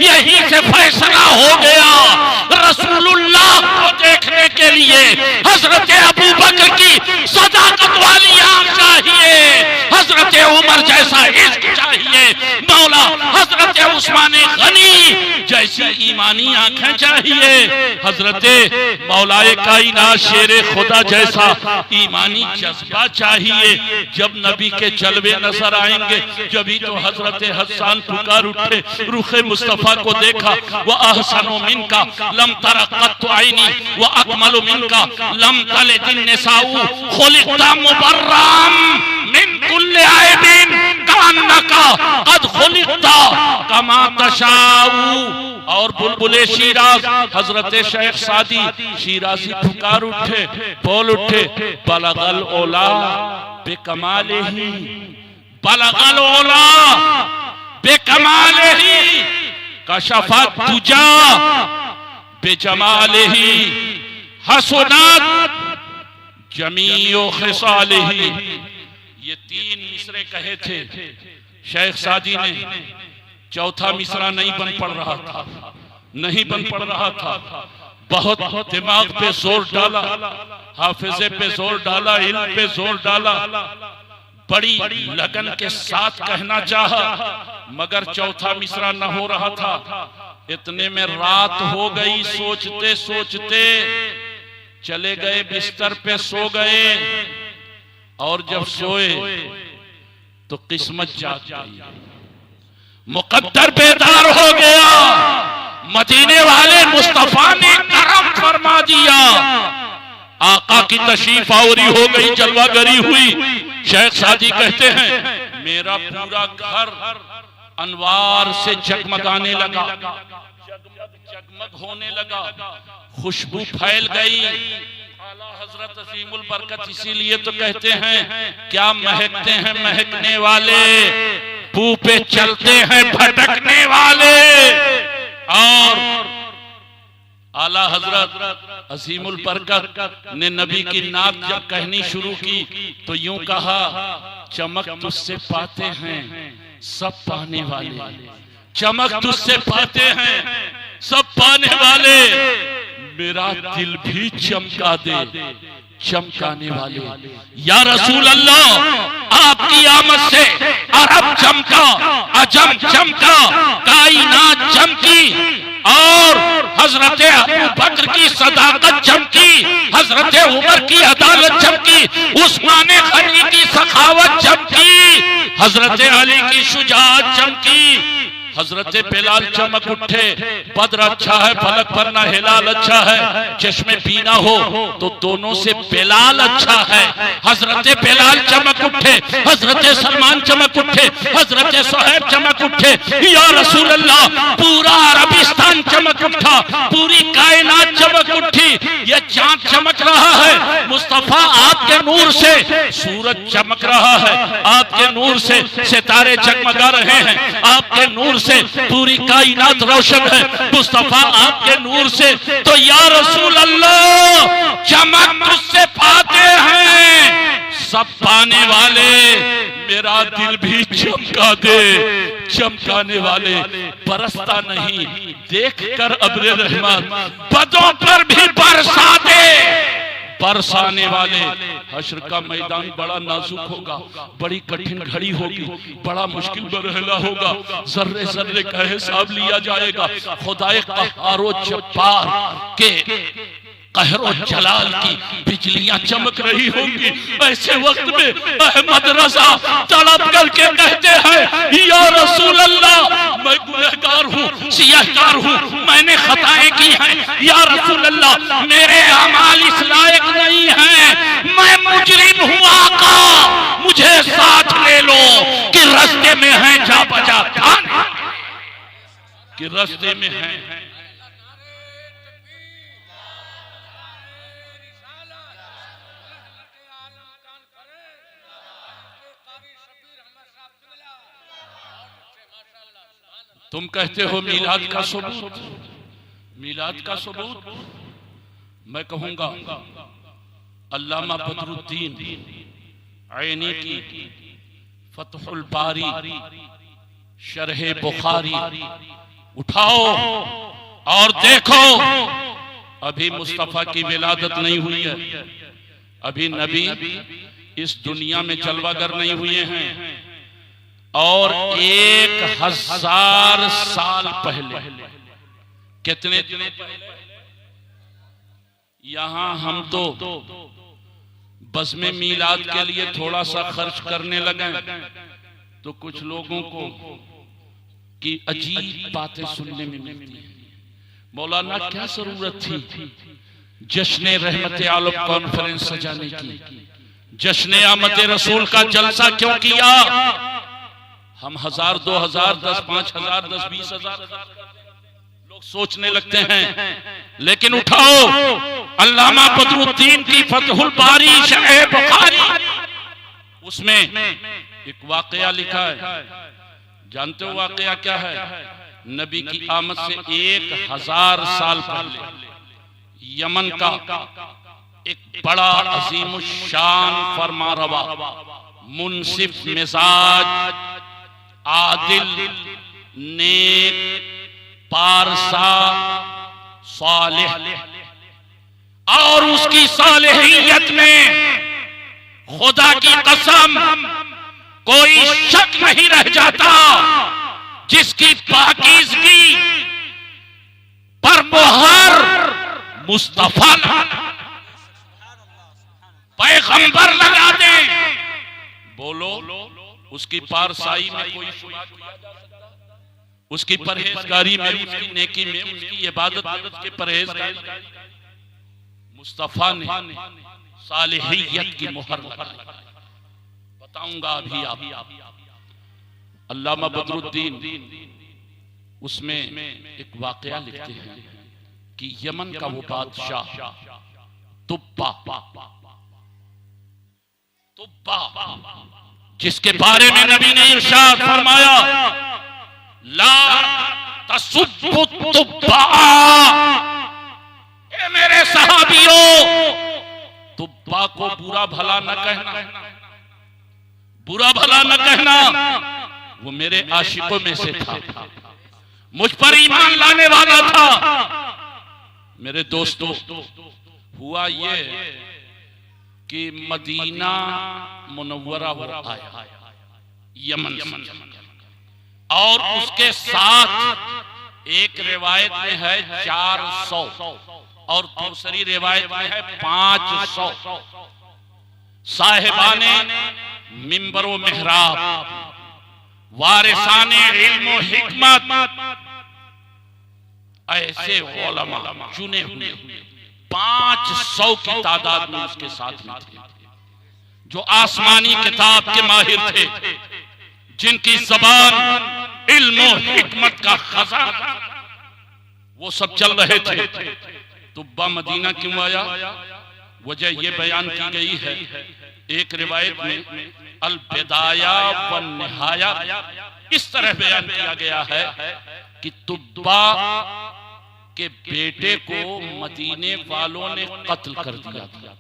यहीं से फैसला हो गया। रसूलुल्लाह को देखने के लिए हजरत अबू बकर की सदाकत वाली आंख चाहिए, हजरत उमर जैसा इश्क चाहिए, मौला हजरत उस्मान गनी जैसी ईमानी आंखें चाहिए, हजरत मौलाए कायनात शेरे खुदा जैसा ईमानी जज्बा चाहिए। जब नबी के जलवे नजर आएंगे जभी तो हजरत हसन पुकार उठे, रुखे मुस्तफा को देखा, वह अहसनु मिनका लम तरा कत्तु आईनी व अकमलु मिनका लम तलिदिन निसाउ खुलिक़ता मुबर्रम मिन कुल्li आइबिन कान्नका कद खुलिक़ता कमा तशाउ। और बुलबुले शिराज हजरत शेख सादी शिराजी पुकार उठे, बोल उठे, बलगल ओला बेकमालिही, बलगल ओला बेकमालिही, कशफत तुजा बेजमालिही, हसनत जमीओ खिसालिही। ये तीन मिसरे कहे थे शेख सादी ने। चौथा मिसरा नहीं बन पड़ रहा था, नहीं बन पड़ रहा था। बहुत दिमाग पे जोर डाला, हाफिजे पे जोर डाला, इल्म पे जोर डाला, बड़ी लगन के साथ कहना चाहा, मगर चौथा मिसरा न हो रहा था। इतने में रात हो गई, सोचते सोचते चले गए बिस्तर पे, सो गए। और जब सोए तो किस्मत जाग गई, मुकद्दर बेदार हो गया। मदीने वाले मुस्तफा ने करम फरमा दिया, आका की तशरीफ आवरी हो गई, जलवागरी हुई। शेख सादी कहते हैं मेरा पूरा घर अनवार से जगमगाने लगा, जगमग होने लगा, खुशबू फैल गई। आला हजरत अजीमुल बरकत इसीलिए तो कहते हैं क्या महकते हैं महकने वाले, पू पे चलते हैं भटकने वाले। और आला हजरत अजीमुल बरकत ने नबी की नात जब कहनी शुरू की तो यूं कहा, चमक तुझसे पाते हैं सब पाने वाले, चमक तुझसे पाते हैं सब पाने वाले, मेरा दिल भी चमका दे चमकाने वाले। या रसूल अल्लाह आपकी आमद से अरब चमका, अजम चमका, कायनात चमकी और हजरत अबू बकर की सदाकत चमकी, हजरत उमर की अदालत चमकी, उस्मान गनी की सखावत चमकी, हजरत अली की शुजाअत चमकी, हजरत बिलाल चमक उठे। बद्र अच्छा है, फलक पर ना हिलाल अच्छा है। चश्मे पीना हो तो दोनों से बिलाल अच्छा है। हजरत बिलाल चमक उठे, हजरत सलमान चमक उठे, हजरत सुहैब चमक उठे। या रसूल अल्लाह, पूरा अरबिस्तान चमक उठा, पूरी कायनात चमक उठी। ये चांद चमक रहा है मुस्तफा आपके नूर से, सूरज चमक रहा है आपके नूर से, सितारे जगमगा रहे हैं आपके नूर से, पूरी कायनात रोशन है मुस्तफा आपके नूर से। तो या रसूल अल्लाह, चमक तुझसे पाते हैं सब पाने वाले, मेरा दिल भी चमका दे। चमकाने वाले बरसता नहीं, देख कर अब्रे रहमत बदों पर भी बरसा दे। बरसाने वाले, हश्र का मैदान बड़ा नाजुक होगा, बड़ी कठिन घड़ी होगी, बड़ा मुश्किल मरहला होगा, जर्रे जर्रे का हिसाब लिया जाएगा। खुदाए क़हारो जब्बार के कहरो जलाल की बिजलियां चमक रही होंगी। ऐसे वक्त में अहमद रजा तड़प करके कहते हैं, या रसूल अल्लाह, मैं गुनहगार हूँ, सियाहकार हूँ, मैंने खताएं की हैं। या रसूल अल्लाह, मेरे अमाल इस लायक नहीं हैं, मैं मुजरिम हूँ आका, मुझे साथ ले लो कि रास्ते में है जा बजा खाने, कि रास्ते में है। तुम कहते हो मीलाद का सबूत, मीलाद का सबूत मैं कहूंगा अल्लामा बदरुद्दीन ऐनी की फतहुल बारी शरह बुखारी उठाओ और देखो। अभी मुस्तफा की विलादत नहीं हुई है, अभी नबी इस दुनिया में जलवागर नहीं हुए हैं, और 1000 साल पहले, कितने दिनों पहले, यहां हम तो बज़्म मीलाद के लिए थोड़ा सा खर्च करने लगे तो कुछ लोगों को की अजीब बातें सुनने में मिलती हैं। मौलाना, क्या जरूरत थी जश्न रहमत आलम कॉन्फ्रेंस सजाने की, जश्न आमद रसूल का जलसा क्यों किया? हम 1000, 2000, 10, 5000, 10, 20,000 लोग सोचने लगते हैं, लेकिन उठाओ अल्लामा बदरुद्दीन की फतहुल बारी शरह बुखारी, उसमें एक वाकया लिखा है। जानते हो वाकया क्या है? नबी की आमद से 1000 साल पहले यमन का एक बड़ा अजीम शान फरमा रवा, मुनसिफ मिजाज, आदिल, नेक, पारसा, सालिह, और उसकी सालिहियत में खुदा की कसम कोई शक नहीं रह जाता, जिसकी पाकीज़गी पर मुहर मुस्तफा पैगंबर लगा दे। बोलो, उसकी पारसाई में कोई शुमार किया जा सकता? उसकी परहेजगारी में, उसकी नेकी में, उसकी इबादत के परहेजगारी मुस्तफा ने सालिहियत की मुहर लगाई। बताऊंगा अभी आप। अल्लामा बदरुद्दीन उसमें एक वाकया लिखते हैं कि यमन का वो बादशाह तुब्बा, जिसके बारे में नबी ने इरशाद फरमाया, ला तसुब्बु तुब्बा, ए मेरे सहाबियों, तुब्बा को बुरा भला न कहना, बुरा भला न कहना। वो मेरे आशिकों में से था, मुझ पर ईमान लाने वाला था। मेरे दोस्तों, हुआ ये कि मदीना मुनव्वरा वो आया यमन, और उसके साथ एक रिवायत में है 400 और दूसरी रिवायत में है 500 साहिबाने मिंबर व मेहराब, वारिसाने इल्म व हिकमत, ऐसे उलमा चुने हुए 500 की तादाद में उसके साथ में थे, जो आसमानी किताब के माहिर थे, जिनकी ज़बान इल्म व हिकमत का खजाना, वो सब चल रहे थे। तुब्बा मदीना क्यों आया? वजह ये बयान की गई है एक रिवायत में, अल बिदाया व निहाया, इस तरह बयान किया गया है कि तुब्बा के बेटे को मदीने वालों ने कत्ल कर दिया था,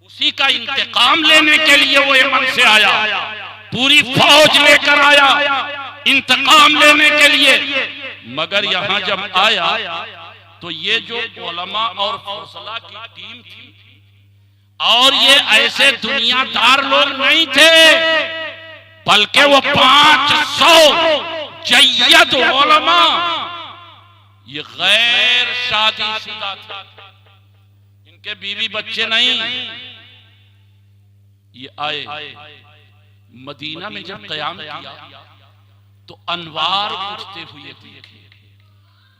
उसी का इंतकाम लेने के लिए वो यमन से आया, पूरी फौज लेकर आया इंतकाम लेने के लिए। मगर यहां जब आया तो ये जो उलमा और फौसला की टीम थी, और ये ऐसे दुनियादार लोग नहीं थे, बल्कि वो 500 जय्यद उलमा, ये गैर शादीशुदा था, इनके बीवी बच्चे नहीं। ये आए मदीना में जब कयाम किया तो अनवार उठते हुए दिखे।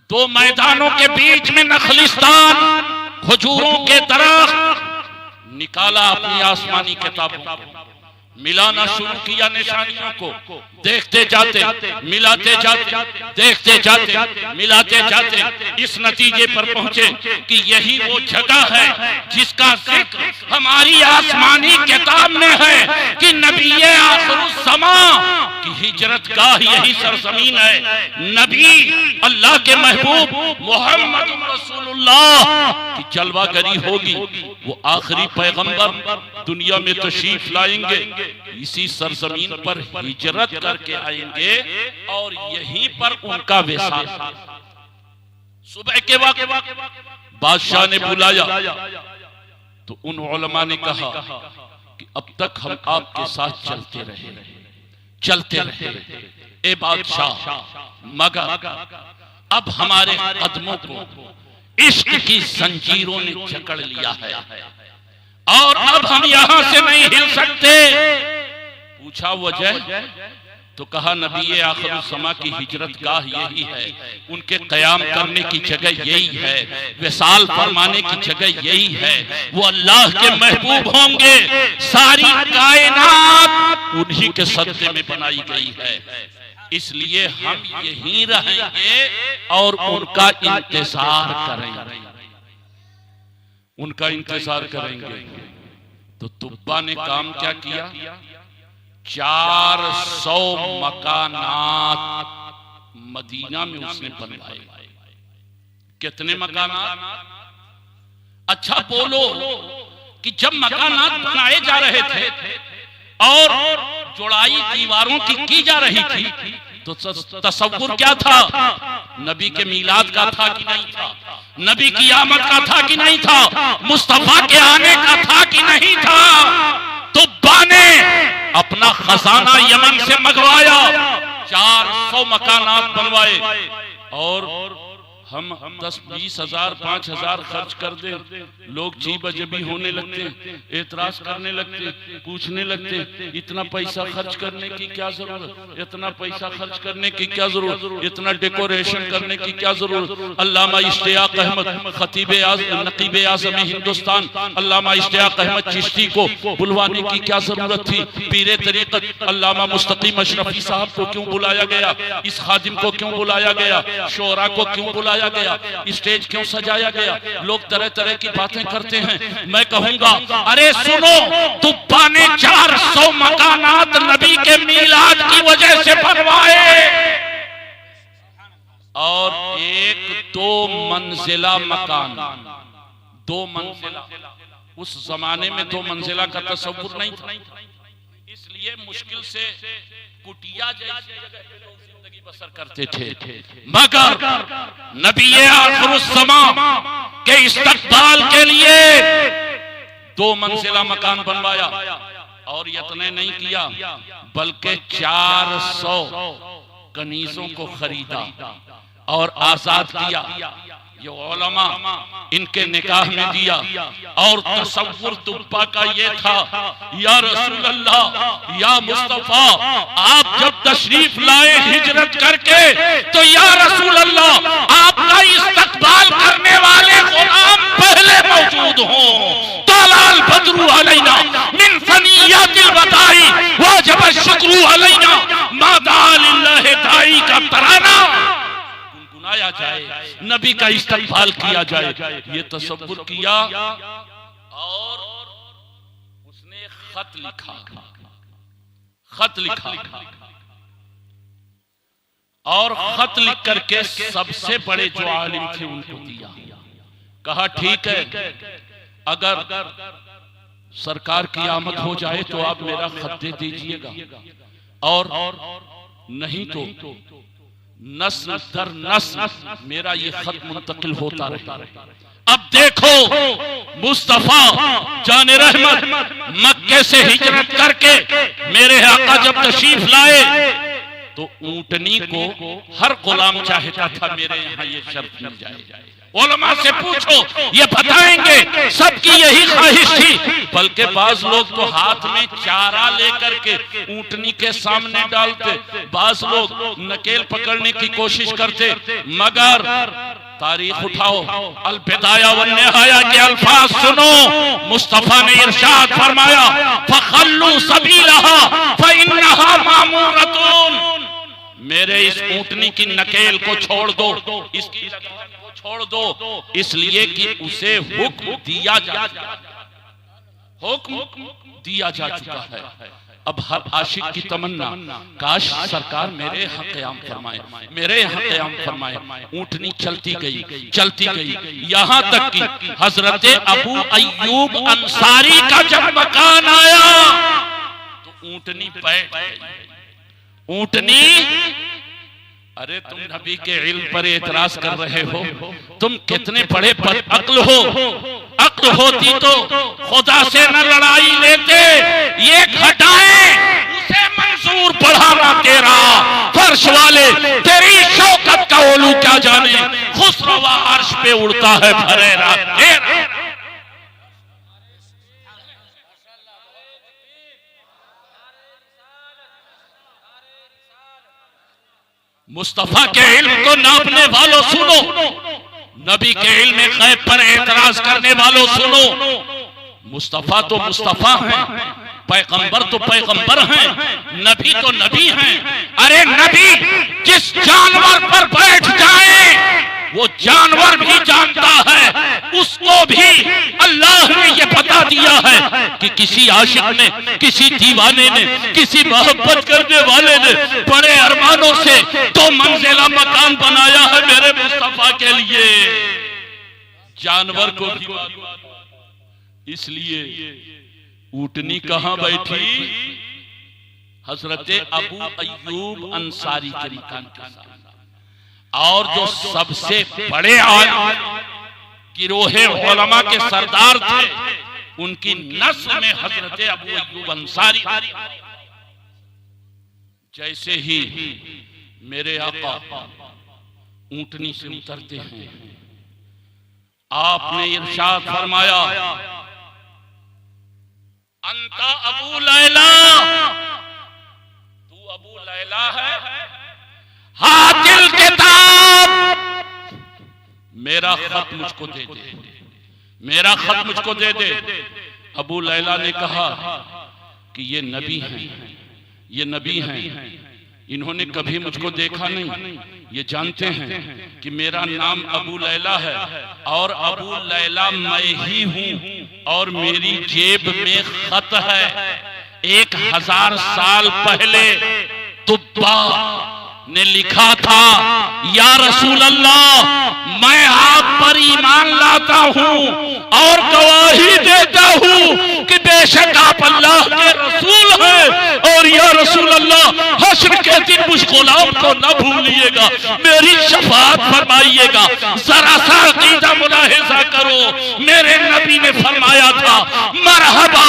दो मैदानों के बीच में नखलिस्तान, खजूरों के दरख्त, निकाला अपनी आसमानी किताबों को, मिलाना शुरू किया निशानियों को, देखते जाते मिलाते जाते, देखते जाते मिलाते जाते, इस नतीजे पर पहुंचे कि यही वो जगह है जिसका जिक्र हमारी आसमानी किताब में है कि नबी आखिरुज़्ज़मा की हिजरत गाह यही सरजमीन है। नबी अल्लाह के महबूब मोहम्मद रसूलुल्लाह की जलवागरी होगी, वो आखिरी पैगंबर दुनिया में तशरीफ लाएंगे, इसी सरजमीन पर हिजरत करके आएंगे और यहीं पर उनका विसाल। सुबह के वक्त बादशाह ने बुलाया तो उन उलमा ने कहा कि अब तक हम आपके साथ चलते रहे ए बादशाह, मगर अब हमारे कदमों को इश्क की जंजीरों ने जकड़ लिया है और अब हम यहां से नहीं हिल सकते। पूछा वजह, तो कहा नबी आखिरुज़्ज़मा की हिजरत गाह यही है, उनके कयाम करने की जगह यही है, विसाल फरमाने की जगह यही है, वो अल्लाह के महबूब होंगे, सारी कायनात उन्हीं के सदक़े में बनाई गई है, इसलिए हम यहीं रहेंगे और उनका इंतजार करेंगे, उनका इंतजार करेंगे। तो तुब्बा ने काम क्या किया? 400 मकानात मदीना में उसने बनवाए। कितने मकानात? अच्छा बोलो कि जब मकानात बनाए जा रहे थे और जुड़ाई दीवारों की जा रही थी तो तसव्वुर क्या था? नबी के मीलाद का था कि नहीं था? नबी की आमद का था कि नहीं था? मुस्तफा के आने का था कि नहीं था? तुब्बा ने अपना खजाना यमन से मंगवाया, 400 मकानात बनवाए और हम 10-20 हजार 5,000 खर्च कर दे, लोग जी बजबी होने लगते, एतराज करने लगते, पूछने लगते इतना पैसा खर्च करने की क्या जरूरत, इतना पैसा खर्च करने की क्या जरूरत, इतना डेकोरेशन करने की क्या जरूरत। अल्लामा इश्तियाक अहमद खतीब नकीब आज़म हिंदुस्तान अल्लामा इश्तियाक अहमद चिश्ती को बुलवाने की क्या जरूरत थी? पीरे तरीक़त अल्लामा मुस्तकीम अशरफी साहब को क्यों बुलाया गया? इस खादिम को क्यों बुलाया गया? शोरा को क्यों बुलाया गया? स्टेज क्यों सजाया गया? लोग तरह तरह की बातें करते हैं। मैं कहूंगा अरे सुनो, तुब्बा ने 400 मकानात नबी के मीलाद की वजह से बनवाए और 1-2 मंजिला मकान, 2 मंजिला, उस जमाने में 2 मंजिला का तसव्वुर नहीं था, इसलिए मुश्किल से कुटिया जैसी जगह पे लोग जिंदगी बसर करते थे। मगर नबी आखिरुज़्ज़मा के इस्तक़बाल के लिए 2 मंजिला मकान बनवाया और इतने नहीं किया बल्कि 400 कनीजों को खरीदा और आजाद किया। ये उलमा इनके निकाह में दिया। और तसव्वुर तुब्बा का ये था, या रसूल अल्लाह, या मुस्तफा, आप जब तशरीफ लाए हिजरत करके तो या रसूल अल्लाह आपका इस्तकबाल करने वाले गुलाम पहले मौजूद हों। तालाल बदरू अलैना मिन फनियातिल वदाई वाजब शुक्रू अलैना मादा लिल्लाह दाई का तराना गुनगुनाया जाए, नबी का इस्तकबाल किया जाए। ये तसव्वुर किया और उसने खत लिखा, खत लिखा और खत लिख करके सबसे बड़े जो आलिम थे उनको दिया। कहा ठीक है, अगर सरकार की आमद हो जाए तो आप मेरा खत दे दीजिएगा, और नहीं तो नस्ल दर नस्ल मेरा ये खत मुंतकिल होता रहे। अब देखो, मुस्तफा जाने रहमत मक्के से हिजरत करके मेरे आका जब तशरीफ लाए तो ऊंटनी को हर गुलाम चाहता था मेरे यहाँ ये शर्त मिल जाए। उलमा से पूछो, ये बताएंगे सबकी यही ख्वाहिश थी। बल्कि बाज लोग तो हाथ में चारा लेकर के ऊंटनी के सामने डालते, बाज लोग नकेल पकड़ने की कोशिश करते। मगर तारीख उठाओ, अल बिदाया वन निहाया के अल्फाज सुनो। मुस्तफा ने इरशाद फरमाया, फखल्लू सबीलहा फइन्नहा मामूरतुन, मेरे इस ऊंटनी की नकेल को छोड़ दो, इसकी लगाम को छोड़ दो, इसलिए कि उसे हुक्म दिया जा चुका है। अब हर आशिक की तमन्ना, काश सरकार मेरे यहाँ क़याम फरमाए, मेरे यहाँ क़याम फरमाए। ऊंटनी चलती गई, चलती गई, यहाँ तक कि हजरत अबू अय्यूब अंसारी का जब मकान आया तो ऊंटनी बैठ गई। ऊंटनी, अरे तुम नबी के इल्म पर एतराज कर रहे हो, तुम कितने बड़े बदअक्ल हो। अक्ल होती तो खुदा से न लड़ाई लेते, ये घटाए उसे मंजूर बढ़ाना तेरा। फर्श वाले तेरी शौकत का ओलू क्या जाने, खुसरवा अर्श पे उड़ता है भरे रात तेरा। मुस्तफा के इल्म को नापने वालों सुनो, नबी के इल्म गैब पर एतराज करने वालों सुनो। मुस्तफा तो मुस्तफा हैं, पैगंबर तो पैगंबर हैं, नबी तो नबी हैं। अरे नबी जिस जानवर पर बैठ जाए वो जानवर भी जानता है, उसको भी अल्लाह ने ये बता दिया है कि किसी आशिक ने, किसी दीवाने ने, किसी मोहब्बत करने वाले ने बड़े अरमानों से 2 मंजिला मकान बनाया है मेरे मुस्तफा के लिए। जानवर को भी, इसलिए ऊंटनी कहां बैठी? हजरत अबू अय्यूब अंसारी के मकान के सामने। और जो सबसे बड़े गिरोहे उलमा के सरदार थे, उनकी नस्ल में हजरत अबू अय्यूब अंसारी। जैसे ही मेरे आका ऊंटनी से उतरते हैं, आपने इरशाद फरमाया, अंता अबू लैला, तू अबू लैला है। हातिल किताब, मेरा खत मुझको दे दे, मेरा खत मुझको दे दे। अबू लैला ने कहा कि ये नबी हैं, ये नबी हैं, इन्होंने कभी मुझको देखा नहीं, ये जानते हैं कि मेरा नाम अबू लैला है और अबू लैला मैं ही हूं, और मेरी जेब में खत है। 1000 साल पहले तुब्बा ने लिखा था, या रसूल अल्लाह मैं आप पर ईमान लाता हूं और गवाही देता हूं कि बेशक आप अल्लाह के रसूल हैं, और या रसूल अल्लाह हश्र के दिन मुझ गुलाम को न भूलिएगा, मेरी शफाअत फरमाइएगा। जरा सा अकीदा मुलाहिजा करो, मेरे नबी ने फरमाया था, मरहबा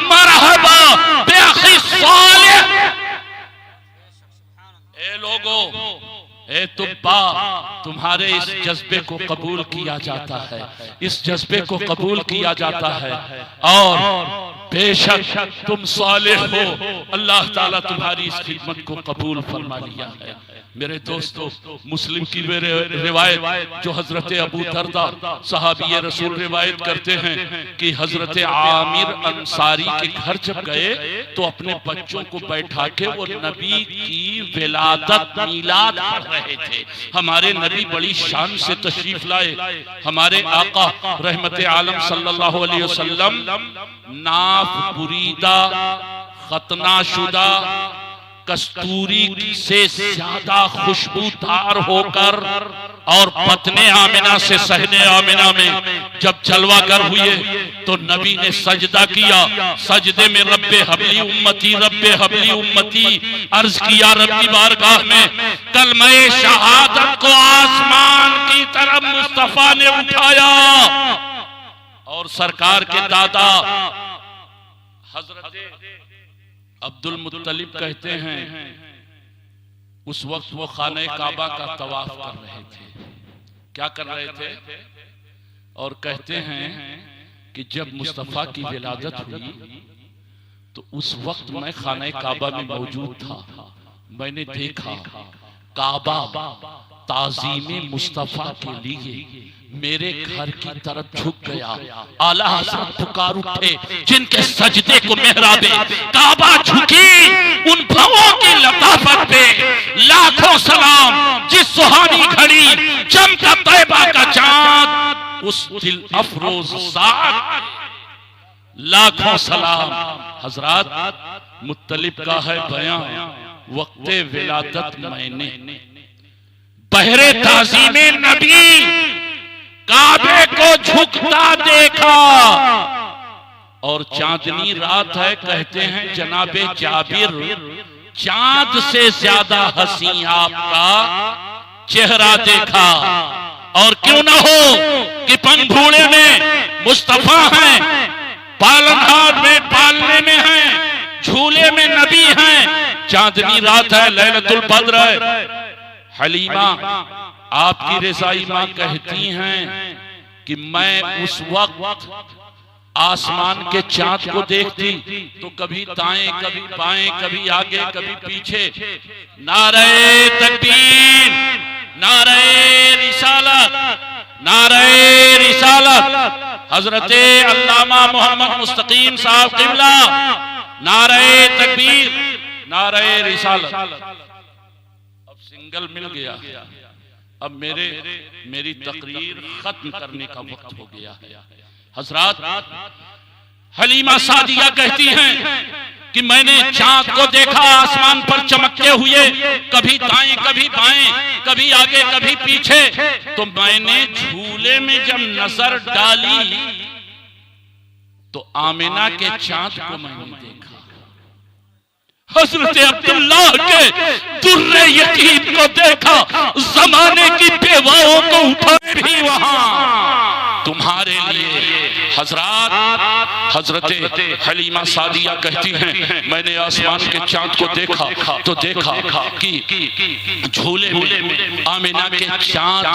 मरहबा बे अखी सालिह। ए लोगो, ए तुब्बा, तुम्हारे इस जज्बे को कबूल किया जाता है, इस जज्बे को कबूल किया जाता है और बेशक तुम सालिह हो, अल्लाह ताला तुम्हारी इस खिदमत को कबूल फरमा लिया है। मेरे दोस्तों, मुस्लिम की रिवायत जो हजरत अबू दरदा सहाबी रसूल रिवायत करते हैं कि हजरत आमिर अंसारी के घर जब गए तो अपने बच्चों को बैठा के वो नबी की विलादत मीलाद पढ़ रहे थे। हमारे नबी बड़ी शान से तशरीफ लाए। हमारे आका रहमत आलम सल्लल्लाहु अलैहि वसल्लम नाफ बुरीदा खतना शुदा कस्तूरी से ज्यादा खुशबूदार होकर और बतने आमिना से सहने आमिना में जब जलवा कर हुए तो नबी ने सजदा किया। सजदे में रब्बे हबली उम्मती, रब्बे हबली उम्मती अर्ज किया रब्बी बारगाह में। कलमे शहादत को आसमान की तरफ मुस्तफा ने उठाया और सरकार के दादा हजरत अब्दुल मुत्तलिब कहते हैं उस वक्त वो खाने काबा का तवाफ कर रहे थे। क्या कर रहे थे? और कहते हैं कि जब मुस्तफा की विलादत हुई तो उस वक्त मैं खाने काबा में मौजूद था। मैंने देखा काबा ताज़ीमे मुस्तफा के लिए मेरे घर की तरफ झुक गया। आला हज़रत पुकार उठे, जिनके सजदे को मेहराबे काबा झुकी, उन भवों की लताफत पे लाखों सलाम। जिस सुहानी घड़ी चमका तैबा का चांद, उस दिल अफरोज साथ लाखों सलाम। हजरात, मुत्तलिब का है बयान, वक्ते विलादत मैंने बहरे ताज़ीमे नबी काबे को झुकता देखा। और चांदनी रात है, कहते हैं जनाबे जाबिर, चांद से ज्यादा हंसी आपका चेहरा देखा। और क्यों ना हो कि पनभूले में मुस्तफा हैं, पालनहार में पालने में हैं, झूले में नबी हैं। चांदनी रात है, लैलतुल बद्र है। हलीमा आपकी रज़ाई मां कहती हैं कि मैं उस वक्त आसमान के चांद को देखती तो कभी दाएं कभी बाएं, कभी आगे कभी पीछे। नारे तकबीर, नारे रिसालत, नारे रिसालत। हजरते अल्लामा मोहम्मद मुस्तकीम साहब क़िबला, नारे तकबीर, नारे रिसालत। अब सिंगल मिल गया, अब मेरी तकरीर खत्म करने का वक्त हो गया है। हजरात, हलीमा सादिया कहती हैं कि मैंने चांद को देखा आसमान पर चमकते हुए, कभी दाएं कभी बाएं, कभी आगे कभी पीछे। तो मैंने झूले में जब नजर डाली तो आमिना के चांद को मैंने देखा। हजरत अब्दुल्लाह के दुर्रे यतीम को देखा। जमाने की बेवाओं को उठाए भी वहां तुम्हारे लिए। हजरात, हजरत हलीमा सादिया कहती हैं मैंने आसमान के चांद को देखा तो देखा कि झूले में आमिना के चांद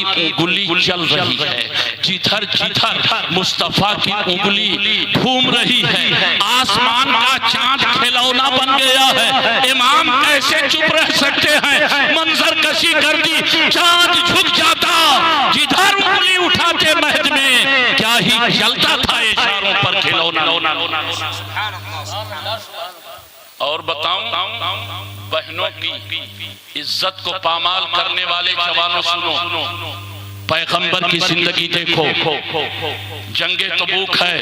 की उंगली चल रही है। जिधर जिधर मुस्तफा की उंगली घूम रही है, आसमान का चांद खिलौना बन गया है। इमाम कैसे चुप रह सकते हैं? मंजर कशी कर दी, चांद झुक जाता। जिधर उंगली उठाते महज में क्या ही चलता था इशारों पर खिलौना। और बताऊं, बहनों की इज्जत को पामाल करने वाले जवानों सुनो, पैगंबर की जिंदगी देखो। जंगे तबूक है,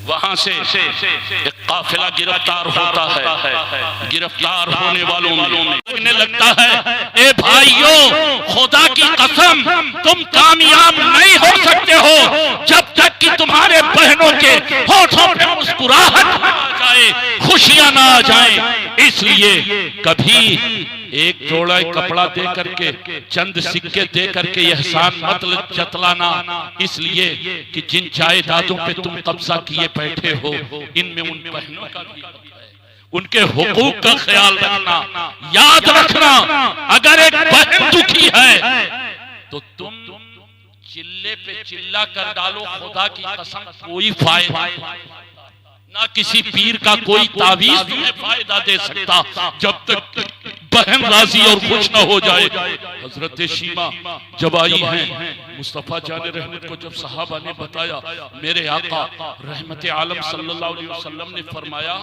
वहां से एक काफिला गिरफ्तार होता है। गिरफ्तार होने वालों में लगने लगता है, ए भाइयों, खुदा की कसम तुम कामयाब नहीं हो सकते हो जब तक कि तुम्हारे बहनों के होठों पे मुस्कुराहट ना आ जाए, खुशियां ना आ जाए। इसलिए कभी एक जोड़ा कपड़ा दे करके, चंद सिक्के दे करके एहसान मत जतलाना। इसलिए कि जिन जायदादों पे तुम कब्जा किए बैठे हो, इनमें उन बहनों का भी हक है, उनके हुकूक का ख्याल रखना। याद रखना, अगर एक बहन दुखी है तो तुम चिल्ले पे चिल्ला कर डालो, खुदा की कसम कोई फायदा ना, किसी पीर का कोई तावीज तुम्हें फायदा दे सकता जब तक बहन राजी और खुश न हो जाए। हजरत शीमा जब आई हैं, मुस्तफा जाने रहमत को जब सहाबा ने बताया, मेरे आका रहमत आलम सल्लल्लाहु अलैहि वसल्लम ने फरमाया,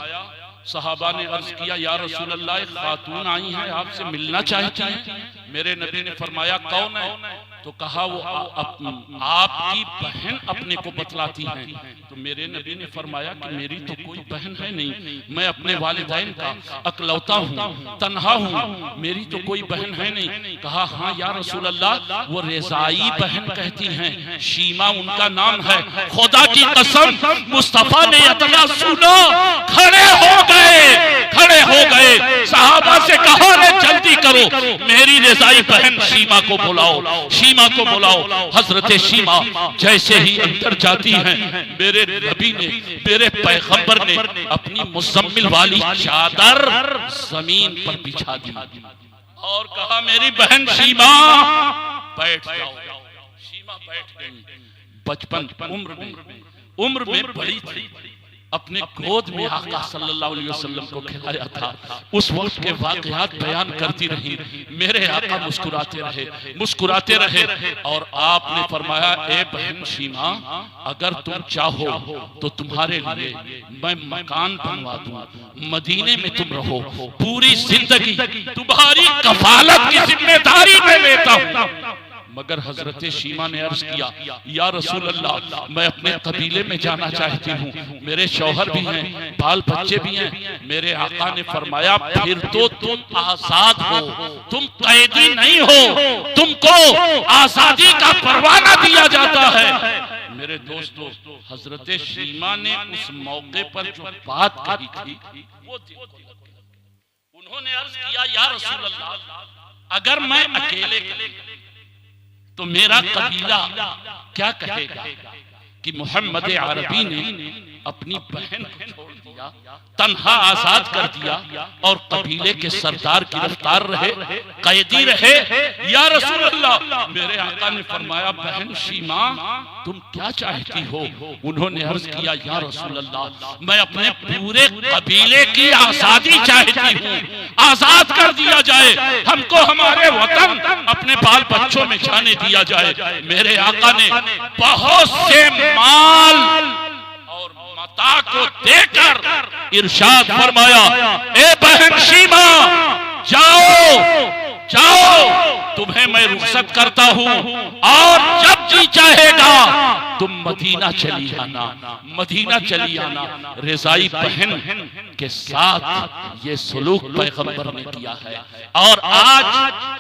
सहाबा ने अर्ज किया, या रसूल अल्लाह, एक खातून आई हैं आपसे मिलना चाहती हैं। मेरे नबी ने फरमाया, कौन है? तो कहा, वो आपकी बहन अपने को बतलाती हैं। तो मेरे नबी ने फरमाया कि मेरी तो कोई बहन है नहीं, मैं अपने वालिदैन का अकलौता हूँ, तन्हा हूँ, मेरी तो कोई बहन है नहीं। कहा, हाँ या रसूल अल्लाह, वो रेजाई बहन कहती हैं, शीमा उनका नाम है। खुदा की कसम मुस्तफा ने इतना सुना, खड़े हो गए, सहाबा से कहा, रे जल्दी करो, मेरी रेजाई बहन शीमा को बुलाओ, शीमा को बुलाओ। हजरत शीमा जैसे ही अंदर जाती हैं, मेरे नबी ने, मेरे पैगंबर ने अपनी मुज़म्मिल वाली चादर जमीन पर बिछा दी और कहा, मेरी बहन शीमा बैठ जाओ। शीमा बैठ गई। बचपन उम्र में बड़ी थी, अपने गोद में आका सल्लल्लाहु अलैहि वसल्लम को खिलाया था। उस वक्त के वाक़यात बयान करती रही। मेरे आका मुस्कुराते रहे और आपने फरमाया, ए बहन शीमा, अगर तुम चाहो तो तुम्हारे लिए मैं मकान बनवा दूं, मदीने में तुम रहो, पूरी जिंदगी तुम्हारी कफालत की जिम्मेदारी मैं लेता हूं। मगर हजरत शीमा ने अर्ज किया, या रसूल अल्लाह, मैं अपने कबीले में जाना चाहती हूँ, मेरे शौहर भी हैं, बाल बच्चे भी हैं। मेरे आका ने फरमाया, फिर तो तुम आजाद हो, तुम कैदी नहीं हो, तुमको आजादी का परवाना दिया जाता है। मेरे दोस्तों, हजरत शीमा ने उस मौके पर जो बात कही थी, वो उन्होंने अर्ज किया, या रसूल अल्लाह, अगर मैं अकेले तो मेरा कबीला क्या कहेगा कि मोहम्मद अरबी ने अपनी बहन को छोड़ दिया, तन्हा आजाद कर दिया और कबीले के सरदार गिरफ्तार रहे, कैदी रहे। या रसूल अल्लाह, मेरे आका ने फरमाया, बहन शीमा तुम क्या चाहती हो? उन्होंने अर्ज किया, या रसूल अल्लाह, मैं अपने पूरे कबीले की आजादी चाहती हूँ, आजाद कर दिया जाए, हमको हमारे वतन अपने बाल बच्चों में जाने दिया जाए। मेरे आका ने बहुत से माल और मता को देकर इरशाद फरमाया, ए बहन शीमा, जाओ, तुम्हें मैं रुखसत करता हूँ और जब जी चाहेगा तुम मदीना चली आना। रेजाई बहन के साथ ये सलूक पैगंबर ने किया है और आज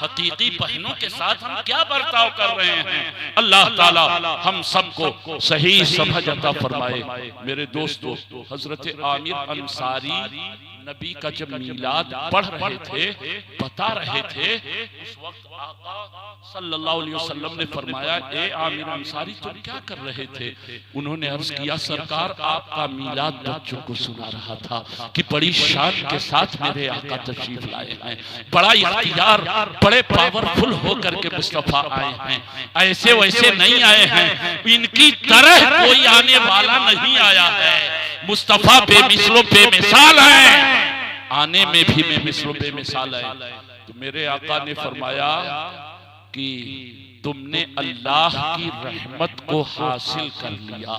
हकीकी बहनों के साथ हम क्या बर्ताव कर रहे हैं, अल्लाह ताला हम सबको सही समझ अता फरमाए। मेरे दोस्तों, हजरत आमिर अंसारी नबी का जब मीलाद पढ़ रहे थे, बता रहे थे, उस वक्त आका सल्लल्लाहु अलैहि वसल्लम ने फरमाया, ए आमिर अंसारी तुम क्या कर रहे थे? उन्होंने अर्ज किया, सरकार आपका मीलाद बच्चों को सुना रहा था कि बड़ी शान के साथ मेरे आका तशरीफ लाए हैं, बड़ा इख्तियार, बड़े पावरफुल होकर के मुस्तफा आए हैं, ऐसे वैसे नहीं आए हैं, इनकी तरह कोई आने वाला नहीं आया है। मुस्तफा बेमिसलो बेमिसाल है, आने में भी बेमिसलो बेमिसाल है। तो मेरे आका ने फरमाया कि तुमने अल्लाह की रहमत को हासिल कर लिया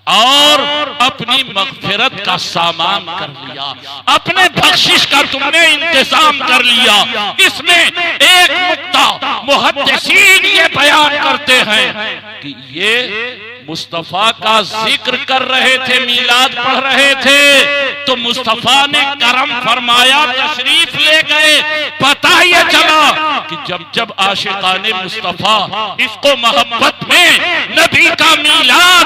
और अपनी मग़फ़िरत का सामान कर लिया, अपने बख्शिश का तुमने इंतजाम कर लिया। इसमें एक नुक्ता मुहद्दिसीन ये बयान करते हैं कि ये मुस्तफा का जिक्र कर रहे थे, मीलाद पढ़ रहे थे, तो मुस्तफा ने करम फरमाया, तशरीफ ले गए। पता ये चला कि जब आशिकाने मुस्तफा इसको मोहब्बत में नबी का मीलाद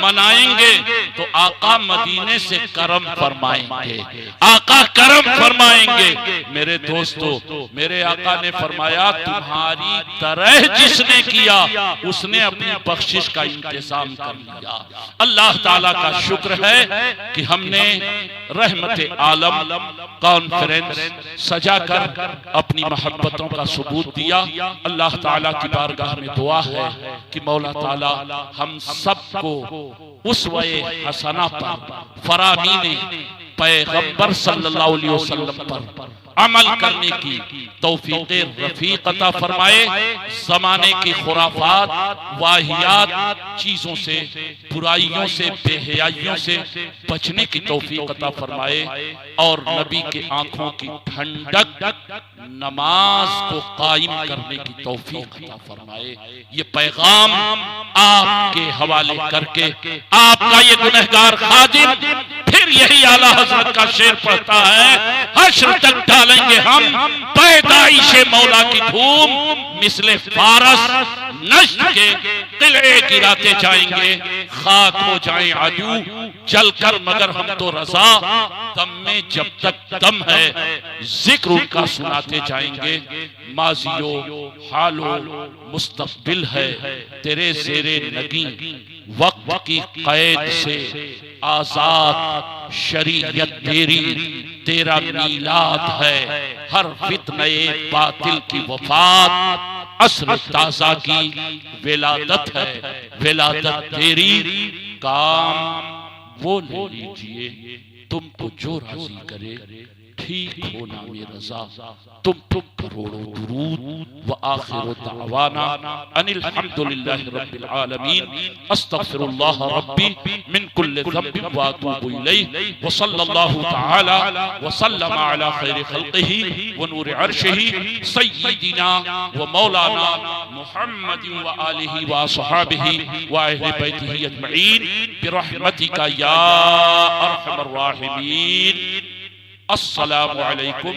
मनाएंगे तो आका मदीने से करम फरमाएंगे, आका करम फरमाएंगे। मेरे दोस्तों, मेरे आका ने फरमाया, तुम्हारी तरह जिसने किया उसने अपनी बख्शिश का इंतजाम कर लिया। अल्लाह ताला का शुक्र है कि हमने रहमत आलम कॉन्फ्रेंस सजाकर अपनी मोहब्बतों का सबूत दिया। अल्लाह ताला की बारगाह में दुआ है कि मौला ताला हम सबको उसवे हसना पर, फरामीने पैगंबर सल्लल्लाहु अलैहि वसल्लम पर अमल करने की तौफीक रफीक अता फरमाए। जमाने की खुराफात, वाहियात चीजों से, बुराइयों से, बेहयाइयों से बचने की तौफीक अता फरमाए और नबी के आंखों की ठंडक नमाज को कायम करने की तौफीक अता फरमाए। ये पैगाम आपके हवाले करके आपका ये गुनहगार खादिम फिर यही आला हजरत का शेर पढ़ता है, हश्र तक डालेंगे हम पैदाइशे मौला की धूम, मिसले फारस नश्त के किले गिराते जाएंगे, खाक हो जाए आदू जलकर मगर हम तो रजा, दम में जब तक दम है जिक्र उनका सुनाते जाएंगे। माजियो हालो मुस्तकबिल है तेरे ज़ेरे नगी, वक्त की कैद से आजाद शरीयत तेरी, तेरा मीलाद है हर फितने बातिल की वफात, असर ताजा की विलादत है विलादत तेरी, काम वो ले लीजिए तुमको जो राजी करे, ठीक हो नामे रजा तुम करोड़ों दुरूद व आखिर दावाना अनिल हम्दुलिल्लाहि रब्बिल आलमीन, अस्तगफिरुल्लाह रब्बी मिन कुल्लि ज़ंबिन व अतूबु इलैहि व सल्लल्लाहु तआला व सल्लम अला खैरि खल्क़िही व नूरि अर्शिही सय्यिदिना व मौलाना मुहम्मदिन व आलिही व अस्हाबिही व अहले बैतिही अजमईन बिरहमतिका या अरहमर राहिमीन। अस्सलामु अलैकुम।